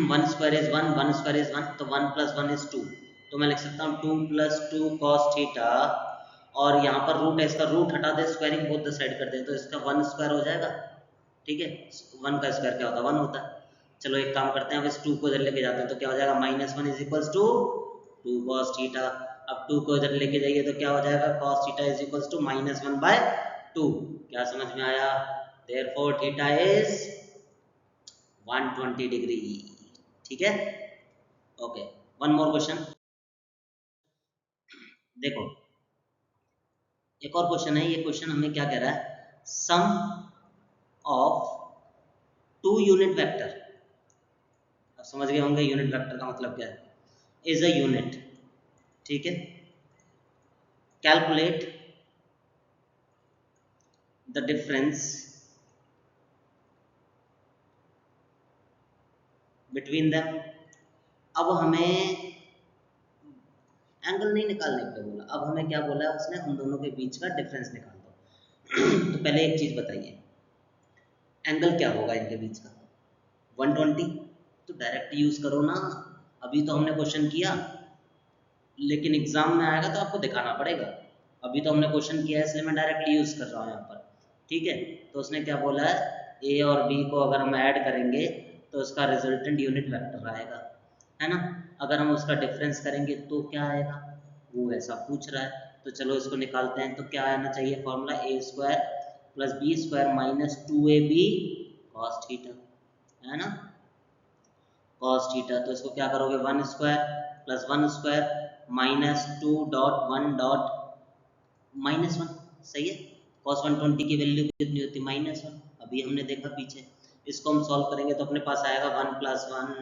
1 स्क्वायर इज 1, 1 स्क्वायर इज 1, तो 1 प्लस 1 इज 2। तो मैं लिख सकता हूँ 2 प्लस 2 cos थीटा, और यहाँ पर रूट है, इसका रूट हटा दे, स्क्वायरिंग बोथ द साइड कर दे, तो इसका 1 स्क्वायर हो जाएगा, ठीक है। 1 का स्क्वायर क्या होता है, 1 होता है। चलो एक काम करते हैं, अब इस 2 को इधर लेके जाते हैं तो क्या हो जाएगा, -1 is equals to 2 cos theta. अब 2 को इधर लेके जाइए तो क्या हो जाएगा, cos theta is equals to -1/2। क्या समझ में आया, देयरफॉर थीटा इज 120 डिग्री, ठीक है। ओके, वन मोर क्वेश्चन, देखो एक और क्वेश्चन है। ये क्वेश्चन हमें क्या कह रहा है, sum of two unit vector, अब समझ गए होंगे यूनिट वेक्टर का मतलब क्या है, इज अ यूनिट, ठीक है। Calculate the difference between them. अब हमें एंगल नहीं निकालने के लिए बोला, अब हमें क्या बोला है उसने, उन दोनों के बीच का डिफरेंस निकाल दो। तो पहले एक चीज बताइए, एंगल क्या होगा इनके बीच का, 120। तो डायरेक्ट यूज करो ना, अभी तो हमने क्वेश्चन किया, लेकिन एग्जाम में आएगा तो आपको दिखाना पड़ेगा। अभी तो हमने क्वेश्चन किया है इसलिए मैं डायरेक्टली यूज कर रहा हूँ यहाँ पर, ठीक है। तो उसने क्या बोला है, ए और बी को अगर हम ऐड करेंगे तो उसका रिजल्टेंट यूनिट वेक्टर आएगा, है ना। अगर हम उसका डिफरेंस करेंगे तो क्या आएगा, वो ऐसा पूछ रहा है, तो चलो इसको निकालते हैं। तो क्या आना चाहिए formula, A square plus B square minus 2ab cos theta, है ना, cos थीटा। तो इसको क्या करोगे, 1 square plus 1 square minus 2 dot 1 dot -1, सही है। cos 120 की वैल्यू कितनी होती है, -1, अभी हमने देखा पीछे। इसको हम सॉल्व करेंगे तो अपने पास आएगा 1 प्लस 1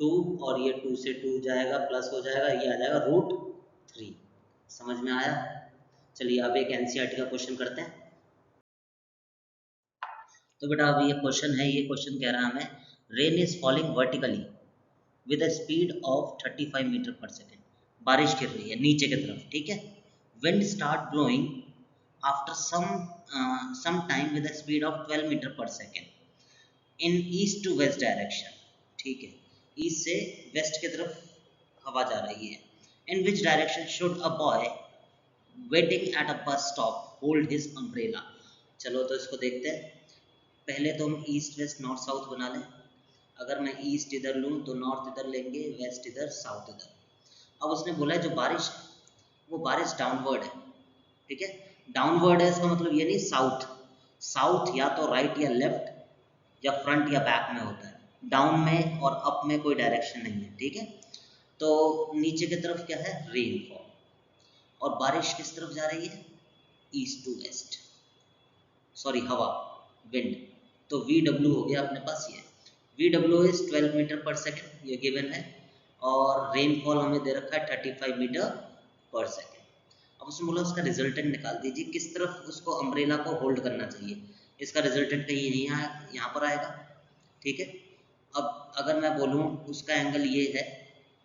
2, और ये 2 से 2 जाएगा, प्लस हो जाएगा, ये आ जाएगा √3। समझ में आया। चलिए अब एक एनसीईआरटी का क्वेश्चन करते हैं। तो बेटा अब ये क्वेश्चन है, ये क्वेश्चन कह रहा है हमें, rain is falling vertically with a speed of 35 meter per second. बारिश गिर रही है नीचे की तरफ, ठीक है। Wind start blowing after some time with a speed of 12 meter per second in east to west direction, ठीक है। ईस्ट से वेस्ट की तरफ हवा जा रही है। In which direction should a boy waiting at a bus stop hold his umbrella. चलो तो इसको देखते हैं। पहले तो हम ईस्ट वेस्ट नॉर्थ साउथ बना लें। अगर मैं ईस्ट इधर लूँ तो नॉर्थ इधर लेंगे, वेस्ट इधर, साउथ इधर। अब उसने बोला है जो बारिश है वो बारिश डाउनवर्ड है, ठीक है। डाउनवर्ड है इसका मतलब ये नहीं साउथ, साउथ या तो राइट या लेफ्ट या फ्रंट या बैक में होता है, डाउन में और अप में कोई डायरेक्शन नहीं है, ठीक है। तो नीचे की तरफ क्या है, रेनफॉल, और बारिश किस तरफ जा रही है, ईस्ट टू वेस्ट, सॉरी हवा, विंड। तो वी डब्ल्यू हो गया अपने पास ये, V W is 12 meter per second, ये गिवन है, और रेनफॉल हमें दे रखा है 35 मीटर पर सेकेंड। अब उसने बोला उसका रिजल्टेंट निकाल दीजिए, किस तरफ उसको अम्ब्रेला को होल्ड करना चाहिए। इसका रिजल्टेंट कहीं नहीं आया, यहाँ पर आएगा, ठीक है। अब अगर मैं बोलूँ उसका एंगल ये है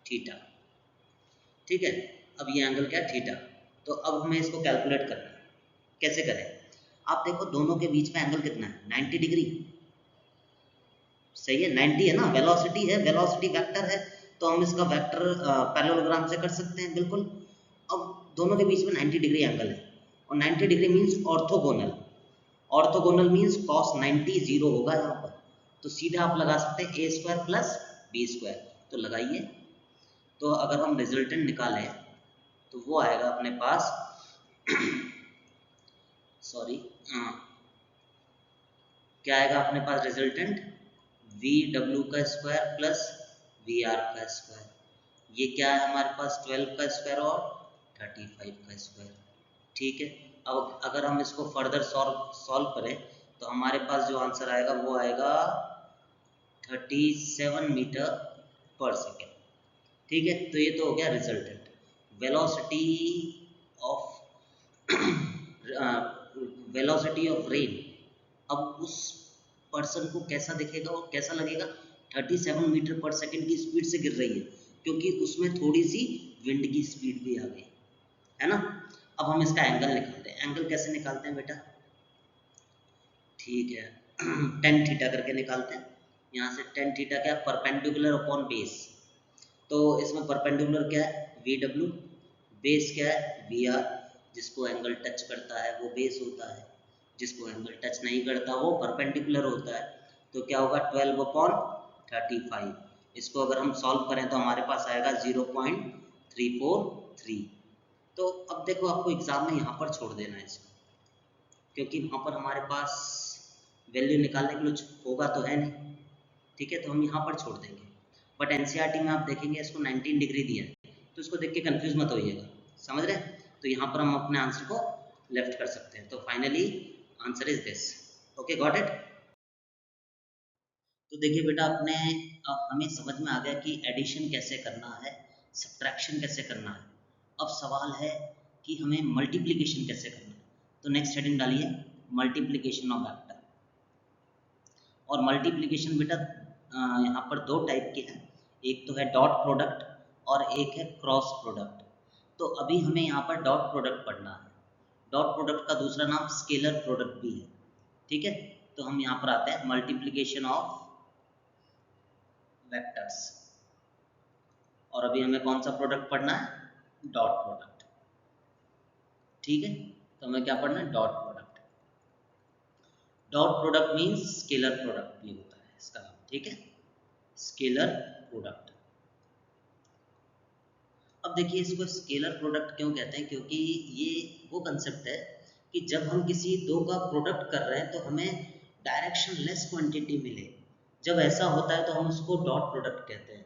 थीटा, ठीक है। अब ये एंगल क्या है, थीटा। तो अब हमें इसको कैलकुलेट करना है, कैसे करें। आप देखो दोनों के बीच में एंगल कितना है, 90 डिग्री, सही है, 90 है ना, वेलोसिटी है, वेलोसिटी वेक्टर है, तो हम इसका वेक्टर पैरेललोग्राम से कर सकते हैं, बिल्कुल। अब दोनों के बीच में 90 डिग्री एंगल है, और 90 degree means orthogonal, orthogonal means cos 90 zero होगा यहाँ पर, तो सीधे आप लगा सकते हैं ए स्क्वायर प्लस बी स्क्वायर, तो लगाइए। तो अगर हम रिजल्टेंट निकालें तो वो आएगा अपने पास सॉरी क्या आएगा अपने पास रिजल्टेंट, वी डब्ल्यू का स्क्वायर प्लस वी आर का स्क्वायर, ये क्या है हमारे पास 12 का स्क्वायर और 35 का स्क्वायर, ठीक है। अब अगर हम इसको फर्दर सॉल्व करें तो हमारे पास जो आंसर आएगा वो आएगा 37 मीटर पर सेकेंड, ठीक है। तो ये तो हो गया resultant, velocity of velocity of rain. अब उस पर्सन को कैसा दिखेगा और कैसा लगेगा, 37 मीटर पर सेकेंड की स्पीड से गिर रही है, क्योंकि उसमें थोड़ी सी विंड की स्पीड भी आ गई है ना। अब हम इसका एंगल निकालते हैं, एंगल कैसे निकालते हैं बेटा, ठीक है टेन थीटा करके निकालते हैं। यहाँ से टेन थीटा क्या, परपेंडिकुलर अपॉन बेस, तो इसमें परपेंडिकुलर क्या है, वी डब्ल्यू, बेस क्या है, वी आर, जिसको एंगल टच करता है वो बेस होता है, जिसको एंगल टच नहीं करता वो परपेंडिकुलर होता है। तो क्या होगा 12 अपॉन 35, इसको अगर हम सॉल्व करें तो हमारे पास आएगा 0.343। तो अब देखो आपको एग्जाम में यहाँ पर छोड़ देना है इसको, क्योंकि वहाँ पर हमारे पास वैल्यू निकालने के लिए होगा तो है नहीं, ठीक है। तो हम यहाँ पर छोड़ देंगे, बट एनसीईआरटी में आप देखेंगे इसको 19 डिग्री दिया है, तो इसको देख के कंफ्यूज मत होइएगा, समझ रहे हैं। तो यहाँ पर हम अपने आंसर को लेफ्ट कर सकते हैं, तो finally answer is this, okay got it. तो देखिए बेटा अपने हमें समझ में आ गया कि एडिशन कैसे करना है, सब्ट्रैक्शन कैसे करना है। अब सवाल है कि हमें मल्टीप्लिकेशन कैसे करना है, तो नेक्स्ट हेडिंग डालिए मल्टीप्लिकेशन ऑफ वेक्टर। और मल्टीप्लिकेशन बेटा यहाँ पर दो टाइप के हैं, एक तो है डॉट प्रोडक्ट और एक है क्रॉस प्रोडक्ट। तो अभी हमें यहाँ पर डॉट प्रोडक्ट पढ़ना है, डॉट प्रोडक्ट का दूसरा नाम स्केलर प्रोडक्ट भी है, ठीक है। तो हम यहाँ पर आते हैं मल्टीप्लिकेशन ऑफ वेक्टर्स, और अभी हमें कौन सा प्रोडक्ट पढ़ना है, डॉट प्रोडक्ट, ठीक है। तो हमें क्या पढ़ना है, dot product. Dot product means scalar product भी होता है इसका नाम, ठीक है, स्केलर प्रोडक्ट। अब देखिए इसको स्केलर प्रोडक्ट क्यों कहते हैं, क्योंकि ये वो कंसेप्ट है कि जब हम किसी दो का प्रोडक्ट कर रहे हैं तो हमें डायरेक्शन लेस क्वांटिटी मिले, जब ऐसा होता है तो हम उसको डॉट प्रोडक्ट कहते हैं।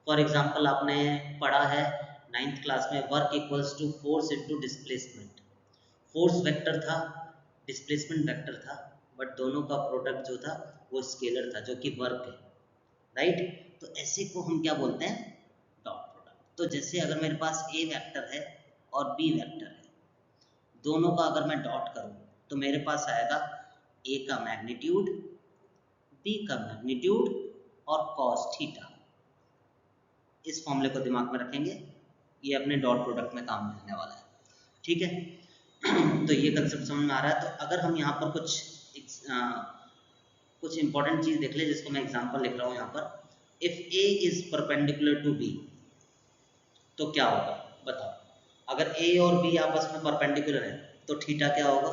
फॉर एग्जांपल आपने पढ़ा है 9th क्लास में work equals to force into displacement, force vector था, डिस्प्लेसमेंट वेक्टर था, बट दोनों का प्रोडक्ट जो था वो स्केलर था जो कि वर्क है, राइट। तो ऐसे को हम क्या बोलते हैं, डॉट प्रोडक्ट। तो जैसे अगर मेरे पास ए वेक्टर है और बी वेक्टर है, दोनों का अगर मैं डॉट करूं तो मेरे पास आएगा ए का मैग्नीट्यूड, बी का मैग्नीट्यूड और कॉस थीटा। इस फॉर्मूले को दिमाग में रखेंगे, ये अपने डॉट प्रोडक्ट में काम में आने वाला है, ठीक है। तो ये कंसेप्ट समझ में आ रहा है। तो अगर हम यहाँ पर कुछ इंपॉर्टेंट चीज देख ले, जिसको मैं एग्जांपल लिख रहा हूँ यहाँ पर, if A is perpendicular to B तो क्या होगा, बताओ, अगर ए और बी आपस में परपेंडिकुलर है तो थीटा क्या होगा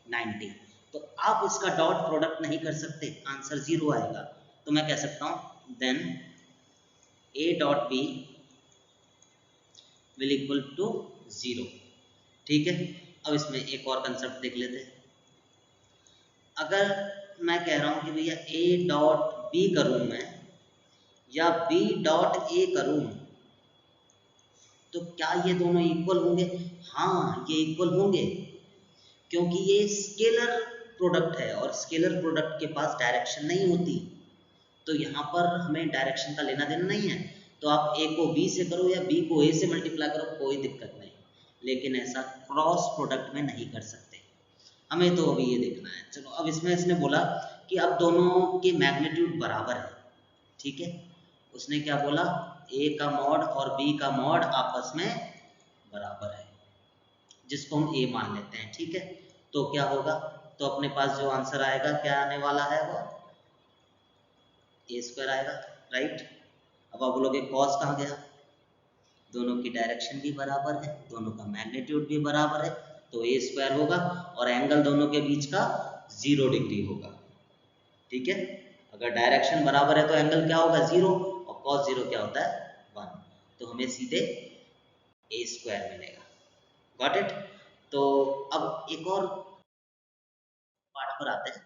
90। तो आप इसका डॉट प्रोडक्ट नहीं कर सकते, आंसर 0 आएगा। तो मैं कह सकता हूं then A dot B will equal to 0। ठीक है, अब इसमें एक और कंसेप्ट देख लेते हैं। अगर मैं कह रहा हूं कि भैया ए डॉट बी करूं मैं या बी डॉट ए करूं, तो क्या ये दोनों इक्वल होंगे? हाँ, ये इक्वल होंगे, क्योंकि ये स्केलर प्रोडक्ट है और स्केलर प्रोडक्ट के पास डायरेक्शन नहीं होती। तो यहाँ पर हमें डायरेक्शन का लेना देना नहीं है, तो आप ए को बी से करो या बी को ए से मल्टीप्लाई करो, कोई दिक्कत नहीं। लेकिन ऐसा क्रॉस प्रोडक्ट में नहीं कर सकते, हमें तो अभी ये देखना है। चलो, अब इसमें इसने बोला कि अब दोनों के मैग्नीट्यूड बराबर है। ठीक है, उसने क्या बोला, ए का मॉड और बी का मॉड आपस में बराबर है, जिसको हम ए मान लेते हैं। ठीक है, तो क्या होगा, तो अपने पास जो आंसर आएगा क्या आने वाला है, वो ए स्क्वायर आएगा, राइट। अब आप बोलोगे कॉस कहाँ गया, दोनों की डायरेक्शन भी बराबर है, दोनों का मैग्नीट्यूड भी बराबर है, तो ए स्क्वायर होगा और एंगल दोनों के बीच का 0 डिग्री होगा। ठीक है, अगर डायरेक्शन बराबर है तो एंगल क्या होगा 0, और कॉस 0 क्या होता है 1, तो हमें सीधे ए स्क्वायर मिलेगा। Got it. तो अब एक और पार्ट पर आते हैं।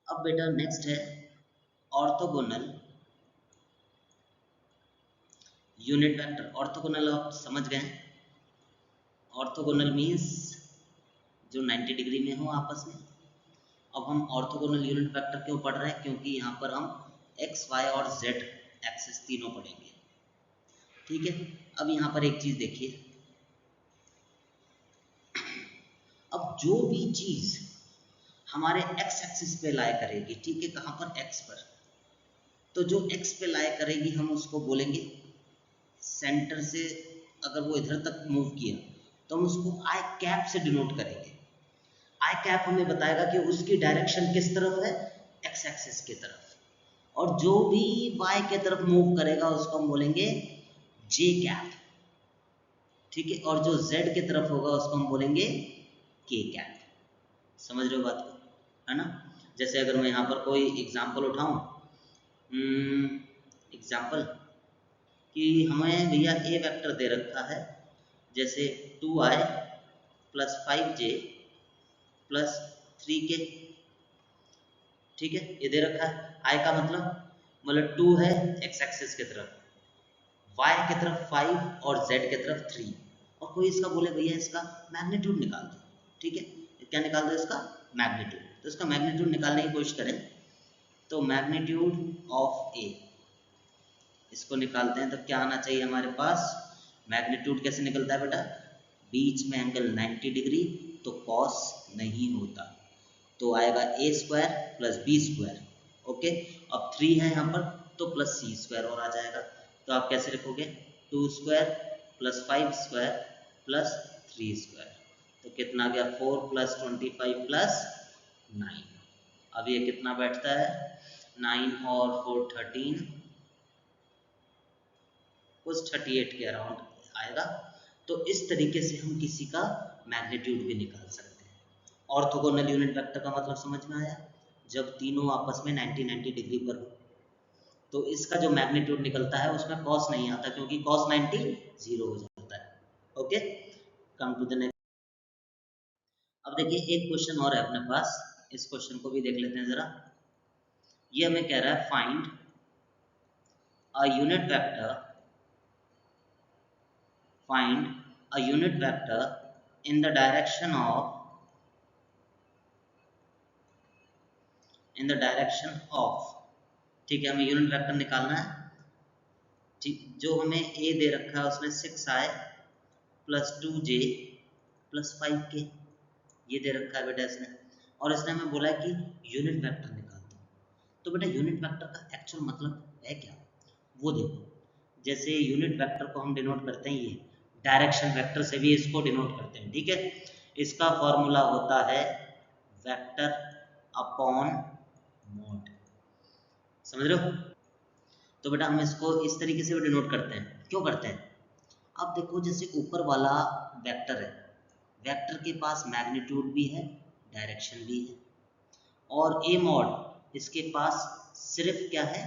अब बेटा नेक्स्ट है ऑर्थोगोनल यूनिट वेक्टर। ऑर्थोगोनल आप समझ गए, ऑर्थोगोनल मीन्स जो 90 डिग्री में हो आपस में। अब हम ऑर्थोगोनल यूनिट वेक्टर क्यों पढ़ रहे हैं, क्योंकि यहाँ पर हम एक्स वाई और जेड एक्सिस तीनों पढ़ेंगे। ठीक है, अब यहाँ पर एक चीज देखिए, अब जो भी चीज हमारे एक्स एक्सिस पे लाया करेगी, ठीक है, कहाँ पर एक्स पर, तो जो एक्स पे लाया करेगी हम उसको बोलेंगे सेंटर से, अगर वो इधर तक मूव किया तो हम उसको आई कैप से डिनोट करेंगे। आई कैप हमें बताएगा कि उसकी डायरेक्शन किस तरफ है, एक्स एक्सिस की तरफ, और जो भी वाई के तरफ मूव करेगा उसको हम बोलेंगे जे कैप। ठीक है, और जो जेड की तरफ होगा उसको हम बोलेंगे के कैप। समझ रहे हो बात को, है ना। जैसे अगर मैं यहाँ पर कोई एग्जाम्पल उठाऊं, एग्जाम्पल कि हमें भैया ए वेक्टर दे रखा है, जैसे 2i plus 5j plus 3k। ठीक है, ये दे रखा है, i का मतलब 2 है एक्स एक्सिस की तरफ, y की तरफ 5 और z की तरफ 3, और कोई इसका बोले भैया इसका मैग्नीट्यूड निकाल दो। ठीक है, क्या निकाल दो, इसका मैग्नीट्यूड। तो इसका मैग्नीट्यूड निकालने की कोशिश करें, तो मैग्नीट्यूड ऑफ ए, इसको निकालते हैं तो क्या आना चाहिए हमारे पास, मैग्नीट्यूड कैसे निकलता है बेटा, बीच में एंगल 90 डिग्री, तो कॉस नहीं होता, तो आएगा A square plus B square. Okay, अब 3 है यहाँ पर तो प्लस सी स्क्वायर और आ जाएगा। तो आप कैसे लिखोगे, 2 square plus 5 square plus 3 square, तो कितना गया 4 प्लस 25 प्लस 9। अब ये कितना बैठता है, 9 और 4 13, कुछ 38 के अराउंड आएगा। तो इस तरीके से हम किसी का मैग्नीट्यूड भी निकाल सकते हैं। ऑर्थोगोनल यूनिट वेक्टर का मतलब समझ में आया, जब तीनों आपस में 90 डिग्री पर हो तो इसका जो मैग्नीट्यूड निकलता है उसमें कॉस नहीं आता, क्योंकि कॉस 90 0 हो जाता है। Okay, come to the next. अब देखिए एक क्वेश्चन और है अपने पास, इस क्वेश्चन को भी देख लेते हैं जरा। ये हमें कह रहा है find a unit vector, find a unit vector in the direction of ठीक है, हमें यूनिट वेक्टर निकालना है। ठीक, जो हमें ए दे रखा है उसमें 6i plus 2j plus 5k ये दे रखा है बेटा इसने, और इसने हमें बोला है कि यूनिट वेक्टर निकाल दो। तो बेटा यूनिट वेक्टर का एक्चुअल मतलब है क्या, वो देखो। जैसे यूनिट वेक्टर को हम डिनोट करते हैं, ये डायरेक्शन वेक्टर से भी इसको डिनोट करते हैं। ठीक है, इसका फॉर्मूला होता है वेक्टर अपॉन मोड, समझ रहे हो। तो बेटा हम इसको इस तरीके से भी डिनोट करते हैं, क्यों करते हैं, अब देखो जैसे ऊपर वाला वेक्टर है, वेक्टर के पास मैग्नीट्यूड भी है, डायरेक्शन भी है, और ए मॉड इसके पास सिर्फ क्या है,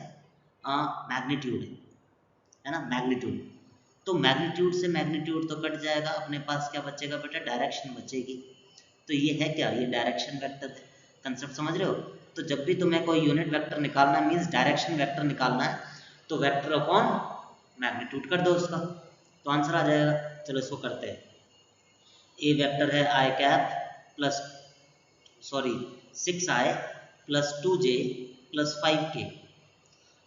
मैग्नीट्यूड है ना, मैग्नीट्यूड। तो मैग्नीट्यूड से मैग्नीट्यूड तो कट जाएगा, अपने पास क्या बचेगा बेटा, डायरेक्शन बचेगी। तो ये है क्या, ये डायरेक्शन वेक्टर है। कंसेप्ट समझ रहे हो? तो जब भी तुम्हें कोई यूनिट वेक्टर निकालना है, मीन्स डायरेक्शन वेक्टर निकालना है, तो वेक्टर अपॉन मैग्नीट्यूड कर दो उसका, तो आंसर आ जाएगा। चलो इसको करते हैं। ए वेक्टर है I cap plus, sorry 6i plus 2j plus 5k।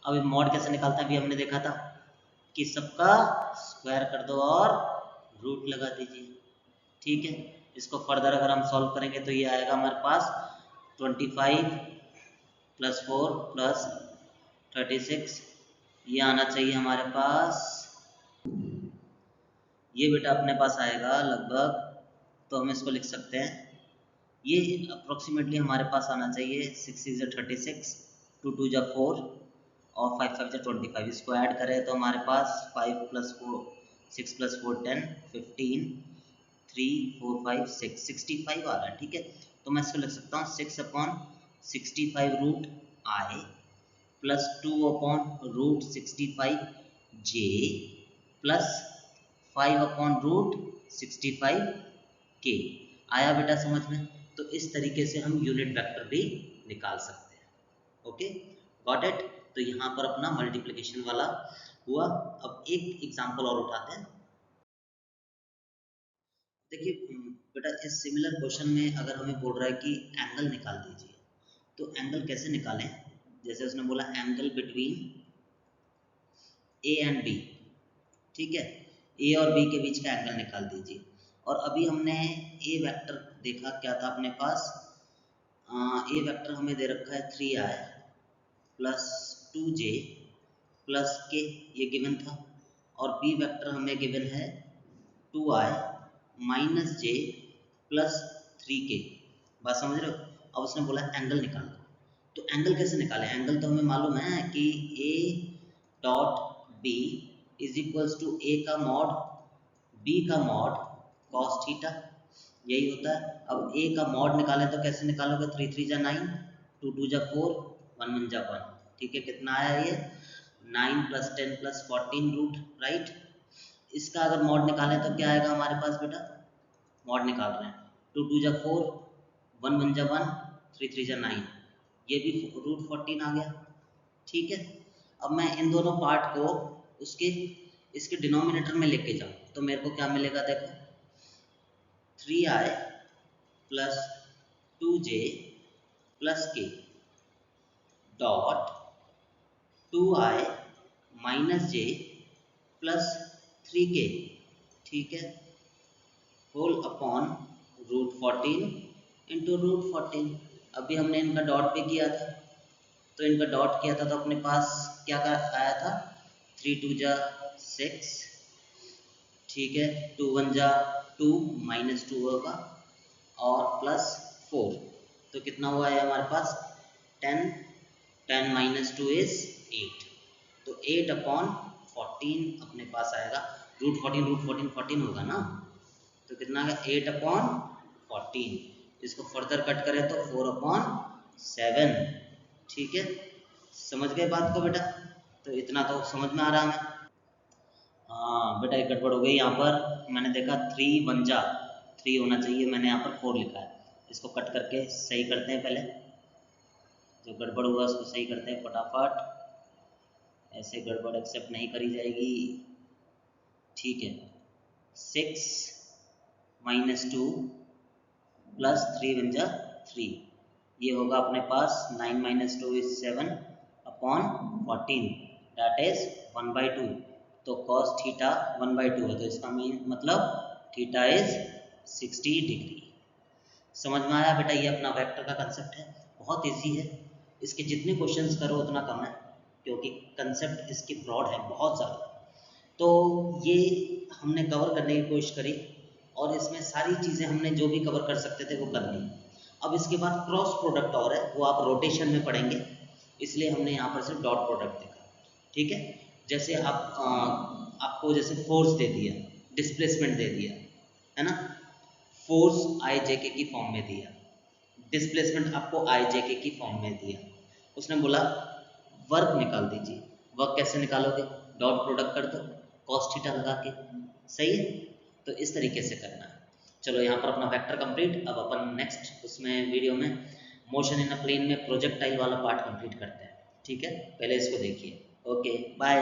अब ये मॉड कैसे निकालता है, अभी हमने देखा था कि सबका स्क्वायर कर दो और रूट लगा दीजिए। ठीक है, इसको फर्दर अगर हम सॉल्व करेंगे तो ये आएगा हमारे पास 25 प्लस 4 प्लस 36, ये आना चाहिए हमारे पास, ये बेटा अपने पास आएगा लगभग, तो हम इसको लिख सकते हैं, ये अप्रोक्सीमेटली हमारे पास आना चाहिए 6 इज 36, 2 2 जा 4 और 5 5 जा 25। इसको ऐड करें तो हमारे पास 5 प्लस 4 6 प्लस 4 10 15 3 4 5 6 65 आ रहा है। ठीक है, तो मैं इसको लिख सकता हूँ 6/65 root I plus 2/√65 J plus 5/√65 K. आया बेटा समझ में? तो इस तरीके से हम यूनिट वेक्टर भी निकाल सकते हैं। Okay, got it? तो यहाँ पर अपना मल्टीप्लिकेशन वाला हुआ। अब एक एग्जांपल और उठाते हैं। देखिए बेटा, इस सिमिलर क्वेश्चन में अगर हमें बोल रहा है कि एंगल निकाल दीजिए, तो एंगल कैसे निकालें? जैसे उसने बोला angle between A and B, ठीक है, ए और बी के बीच का एंगल निकाल दीजिए। और अभी हमने ए वेक्टर देखा क्या था अपने पास, ए वेक्टर हमें दे रखा है 3i प्लस 2j प्लस के, ये गिवन था, और बी वेक्टर हमें गिवन है 2i माइनस जे प्लस 3k। बात समझ रहे हो? अब उसने बोला एंगल निकालो, तो एंगल कैसे निकालें? एंगल तो हमें मालूम है कि A dot B is equals to A का मॉड बी का मॉड कॉस थीटा, यही होता है। अब ए का मॉड निकालें तो कैसे निकालोगे? 3 3 जा 9, 2 2 जा 4, 1 1 जा 1। ठीक है, कितना आया ये 9 प्लस 10 प्लस 14 रूट, राइट। इसका अगर मॉड निकालें तो क्या आएगा हमारे पास बेटा? मॉड निकाल रहे हैं, 2 2 जा 4, 1 1 जा 1, 3 3 जा 9, ये भी √14 आ गया। ठीक है, अब मैं इन दोनों पार्ट को उसके इसके डिनोमिनेटर में लेके जाऊँ तो मेरे को क्या मिलेगा? देखो 3i प्लस 2j प्लस के डॉट 2i माइनस जे प्लस 3k, ठीक है, होल अपॉन √14 इंटू √14। अभी हमने इनका डॉट भी किया था, तो इनका डॉट किया था तो अपने पास क्या आया था, 3 2 जा 6, ठीक है, 2 1 जा 2 माइनस 2 होगा और प्लस 4, तो कितना हुआ है हमारे पास 10, 10 माइनस 2 इज 8, तो 8/14 अपने पास आएगा। √14 14 होगा ना, तो कितना आएगा 8/14। इसको फर्दर कट करें तो 4/7। ठीक है, समझ गए बात को बेटा? तो इतना तो समझ में आ रहा है। हाँ बेटा, एक गड़बड़ हो गई यहाँ पर, मैंने देखा 3 1 जा 3 होना चाहिए, मैंने यहाँ पर 4 लिखा है। इसको कट करके सही करते हैं, पहले जो गड़बड़ हुआ उसको सही करते हैं फटाफट, ऐसे गड़बड़ एक्सेप्ट नहीं करी जाएगी। ठीक है, 6 माइनस 2 प्लस 3 1 जा 3, ये होगा अपने पास 9 माइनस 2 इज 7/14, दैट इज 1/2। तो cos थीटा 1/2 है, तो इसका मीन मतलब थीटा इज 60 डिग्री। समझ में आया बेटा? ये अपना वेक्टर का कंसेप्ट है, बहुत इजी है। इसके जितने क्वेश्चंस करो उतना कम है, क्योंकि कंसेप्ट इसकी ब्रॉड है बहुत ज़्यादा। तो ये हमने कवर करने की कोशिश करी, और इसमें सारी चीज़ें हमने जो भी कवर कर सकते थे वो कर ली। अब इसके बाद क्रॉस प्रोडक्ट और है, वो आप रोटेशन में पढ़ेंगे, इसलिए हमने यहाँ पर सिर्फ डॉट प्रोडक्ट देखा। ठीक है, जैसे आपको जैसे फोर्स दे दिया, डिस्प्लेसमेंट दे दिया, है ना, फोर्स आई जे के की फॉर्म में दिया, डिस्प्लेसमेंट आपको आई जे के की फॉर्म में दिया, उसने बोला वर्क निकाल दीजिए। वर्क कैसे निकालोगे, डॉट प्रोडक्ट कर दो कॉस थीटा लगा के, सही है। तो इस तरीके से करना है। चलो यहाँ पर अपना वेक्टर कंप्लीट। अब अपन नेक्स्ट उसमें वीडियो में मोशन इन अ प्लेन में प्रोजेक्टाइल वाला पार्ट कंप्लीट करते हैं, ठीक है। पहले इसको देखिए। Okay bye.